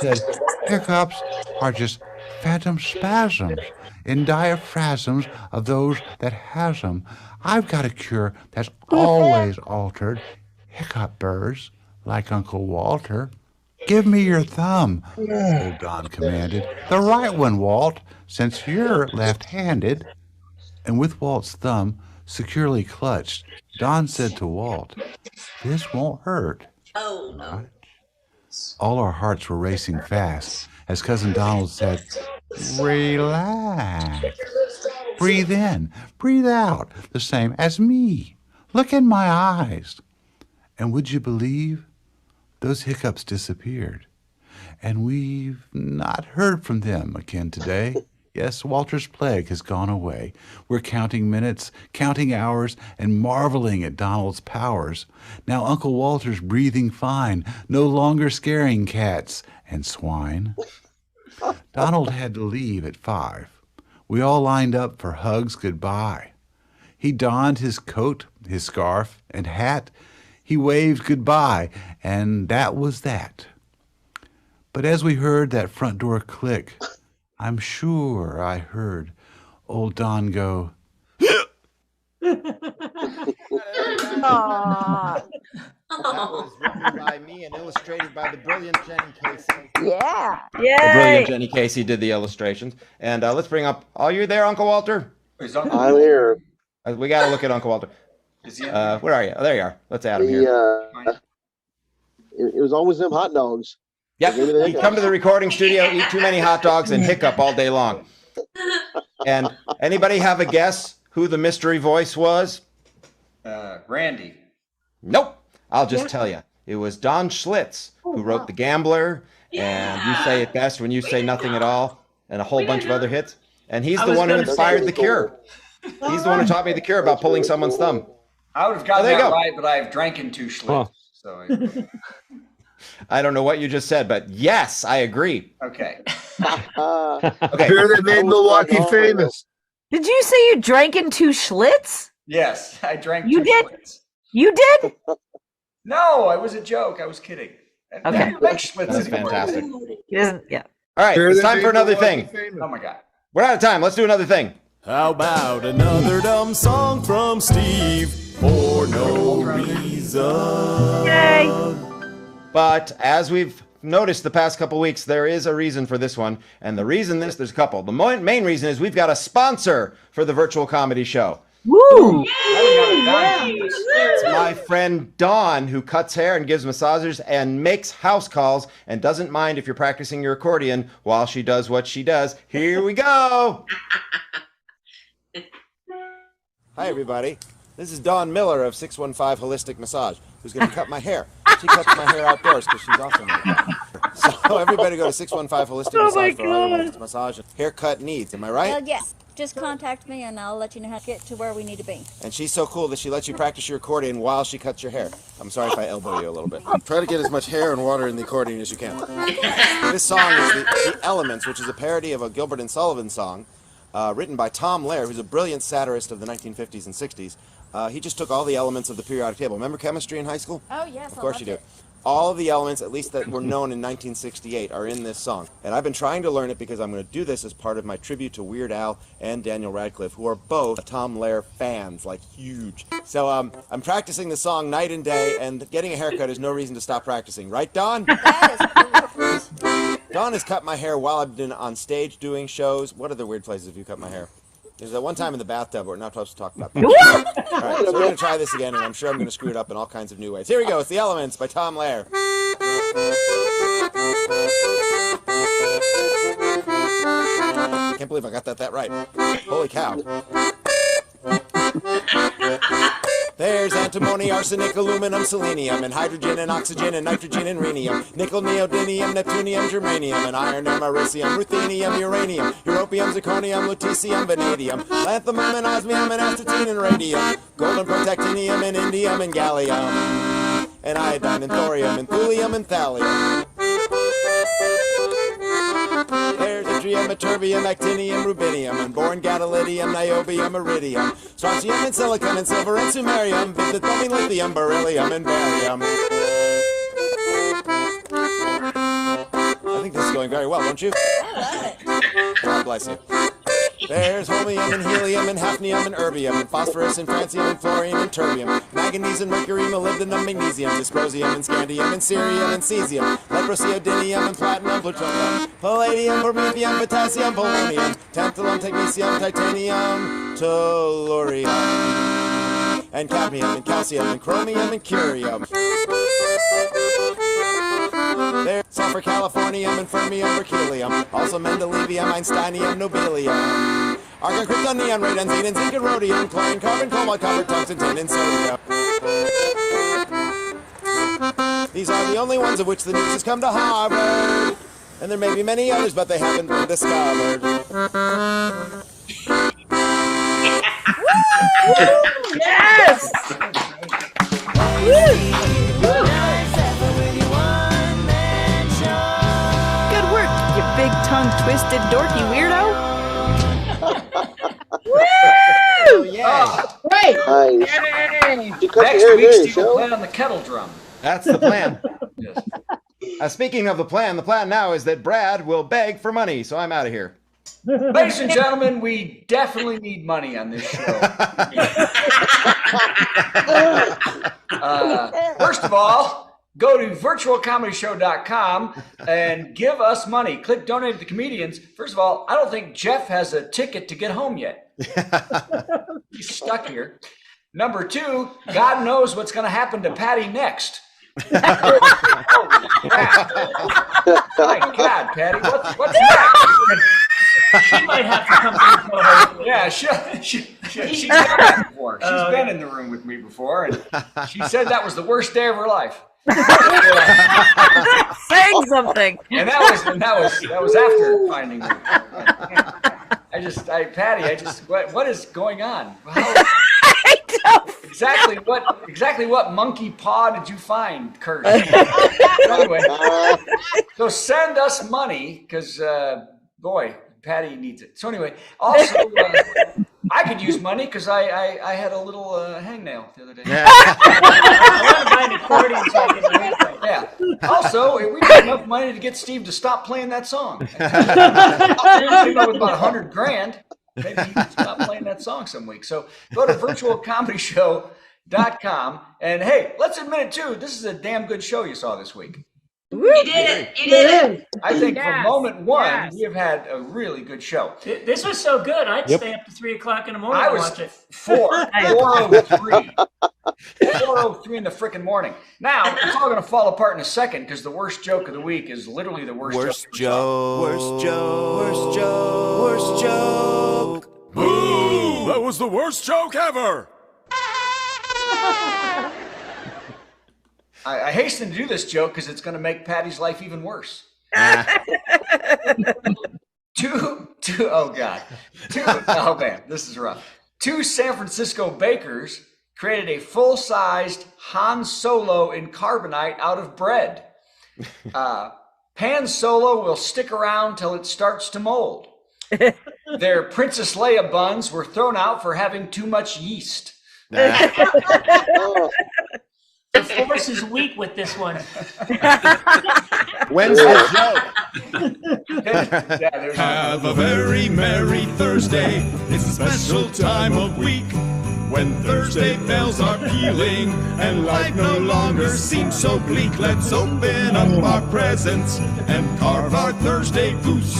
said, hiccups are just phantom spasms in diaphragms of those that has them. I've got a cure that's always altered hiccup burrs like Uncle Walter. Give me your thumb, old Don commanded. The right one, Walt, since you're left-handed. And with Walt's thumb securely clutched, Don said to Walt, this won't hurt. Oh, no. All our hearts were racing fast as Cousin Donald said, relax. Breathe in, breathe out, the same as me. Look in my eyes. And would you believe? Those hiccups disappeared. And we've not heard from them again today. Yes, Walter's plague has gone away. We're counting minutes, counting hours, and marveling at Donald's powers. Now Uncle Walter's breathing fine, no longer scaring cats and swine. Donald had to leave at 5. We all lined up for hugs goodbye. He donned his coat, his scarf, and hat. He waved goodbye, and that was that. But as we heard that front door click, I'm sure I heard old Don go, That was written by me and illustrated by the brilliant Jenny Casey. Yeah. The Yay. brilliant Jenny Casey did the illustrations. And let's bring up, are you there, Uncle Walter? I'm here. We got to look at Uncle Walter. Where are you? Oh, there you are. Let's add him here. It was always them hot dogs. Yep. He'd come to the recording studio, eat too many hot dogs, and hiccup all day long. And anybody have a guess who the mystery voice was? Randy. Nope. I'll just tell you. It was Don Schlitz, who wrote The Gambler, and You Say It Best When You Say Nothing at All, and a whole bunch of other hits. And he's the one who inspired The Cure. He's the one who taught me The Cure about pulling someone's thumb. I would have gotten that right, but I've drank 2 Schlitz. So I don't know what you just said, but yes, I agree. Okay. Okay. Here they made Milwaukee famous. Did you say you drank in 2 Schlitz? Yes, I drank 2 You did? Schlitz. You did? No, it was a joke. I was kidding. Okay. That's fantastic. Yeah. All right, it's time for another thing. Oh my God. We're out of time. Let's do another thing. How about another dumb song from Steve for no reason? Yay. But as we've noticed the past couple weeks, there is a reason for this one. And the reason there's a couple. The main reason is we've got a sponsor for the virtual comedy show. Woo! It's my friend Dawn, who cuts hair and gives massages and makes house calls and doesn't mind if you're practicing your accordion while she does what she does. Here we go. Hi, everybody. This is Dawn Miller of 615 Holistic Massage, who's going to cut my hair. She cuts my hair outdoors because she's awesome like that. So everybody go to 615 Holistic Massage for all your massage and haircut needs. Am I right? Yes. Just contact me and I'll let you know how to get to where we need to be. And she's so cool that she lets you practice your accordion while she cuts your hair. I'm sorry if I elbow you a little bit. Try to get as much hair and water in the accordion as you can. This song is the Elements, which is a parody of a Gilbert and Sullivan song written by Tom Lehrer, who's a brilliant satirist of the 1950s and 60s. He just took all the elements of the periodic table. Remember chemistry in high school? Oh, yes. Of course you do. all of the elements, at least that were known in 1968, are in this song. And I've been trying to learn it because I'm going to do this as part of my tribute to Weird Al and Daniel Radcliffe, who are both Tom Lehrer fans, like huge. So I'm practicing the song night and day, and getting a haircut is no reason to stop practicing. Right, Dawn? Dawn has cut my hair while I've been on stage doing shows. What other weird places have you cut my hair? There's that one time in the bathtub where we're not supposed to talk about that. All right, so we're going to try this again, and I'm sure I'm going to screw it up in all kinds of new ways. Here we go. It's The Elements by Tom Lehrer. Can't believe I got that right. Holy cow. There's antimony, arsenic, aluminum, selenium, and hydrogen, and oxygen, and nitrogen, and rhenium, nickel, neodymium, neptunium, germanium, and iron, americium, ruthenium, uranium, europium, zirconium, lutetium, vanadium, lanthanum, and osmium, and astatine, and radium, gold, and protactinium, and indium, and gallium, and iodine, and thorium, and thulium, and thallium. There's yttrium, ytterbium, actinium, rubidium, and boron, gadolinium, niobium, iridium, strontium, and silicon, and silver, and samarium, vibranium, lithium, beryllium, and barium. I think this is going very well, don't you? I love it. God bless you. There's holmium, and helium, and hafnium, and erbium, and phosphorus, and francium, and fluorine, and terbium, manganese, and mercury, molybdenum, magnesium, dysprosium, and scandium, and cerium, and cesium, leprosiodinium, and platinum, plutonium, palladium, promethium, potassium, polonium, tantalum, technetium, titanium, tellurium, and cadmium, and calcium, and chromium, and curium. There's sulfur, californium, and fermium, berkelium, also mendelevium, einsteinium, nobelium, argon, krypton, neon, radon, xenon, zinc, and rhodium, chlorine, carbon, cobalt, copper, tungsten, tin, and sodium. These are the only ones of which the news has come to Harvard, and there may be many others, but they haven't been discovered. Yes! Good work, you big tongue twisted dorky weirdo. Woo! Yeah. Great. Nice. You cut Next your hair week, there, Steve will Joe. play on the kettle drum. That's the plan. Yes. Speaking of the plan now is that Brad will beg for money, so I'm out of here. Ladies and gentlemen, we definitely need money on this show. First of all, go to virtualcomedyshow.com and give us money. Click donate to the comedians. First of all, I don't think Jeff has a ticket to get home yet. He's stuck here. Number two, God knows what's going to happen to Patti next. Oh, crap. My God, Patti, what's that? She might have to come to the home. Yeah, she's done that before. She's been in the room with me before, and she said that was the worst day of her life. Saying something. And that was after finding her. Patti, what is going on? Exactly what monkey paw did you find, Kurt? Anyway, so send us money, because boy, Patti needs it. So anyway, also I could use money because I had a little hangnail the other day. I want to buy an accordion so I can wait. Yeah. Also, we need enough money to get Steve to stop playing that song. With about $100,000, maybe he can stop playing that song some week. So go to virtualcomedyshow.com, and hey, let's admit it too. This is a damn good show you saw this week. You did it. You did it. I think from moment one, we have had a really good show. This was so good. I'd stay up to 3 o'clock in the morning I to was watch it. 4:03. 4:03 in the frickin' morning. Now, it's all going to fall apart in a second because the worst joke of the week is literally the worst joke. Worst joke. Boo! That was the worst joke ever! I hasten to do this joke because it's going to make Patty's life even worse. Oh man, this is rough. 2 San Francisco bakers created a full-sized Han Solo in carbonite out of bread. Pan Solo will stick around till it starts to mold. Their Princess Leia buns were thrown out for having too much yeast. The force is weak with this one. When's the joke? Have a very merry Thursday. It's a special time of week when Thursday bells are pealing and life no longer seems so bleak. Let's open up our presents and carve our Thursday goose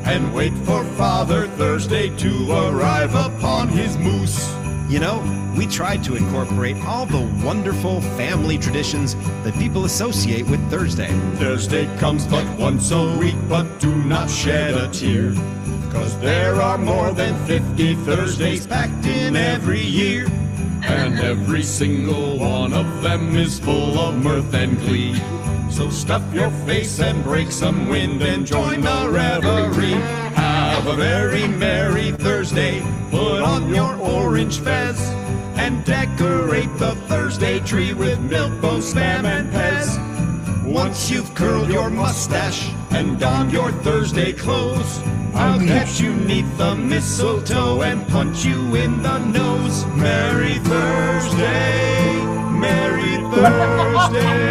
and wait for Father Thursday to arrive upon his moose. You know, we tried to incorporate all the wonderful family traditions that people associate with Thursday. Thursday comes but once a week, but do not shed a tear, 'cause there are more than 50 Thursdays packed in every year, and every single one of them is full of mirth and glee. So stuff your face and break some wind and join the revelry. Have a very merry Thursday. Put on your orange fez and decorate the Thursday tree with Milko, Spam, and Pez. Once you've curled your mustache and donned your Thursday clothes, I'll catch you 'neath the mistletoe and punch you in the nose. Merry Thursday, Merry Thursday.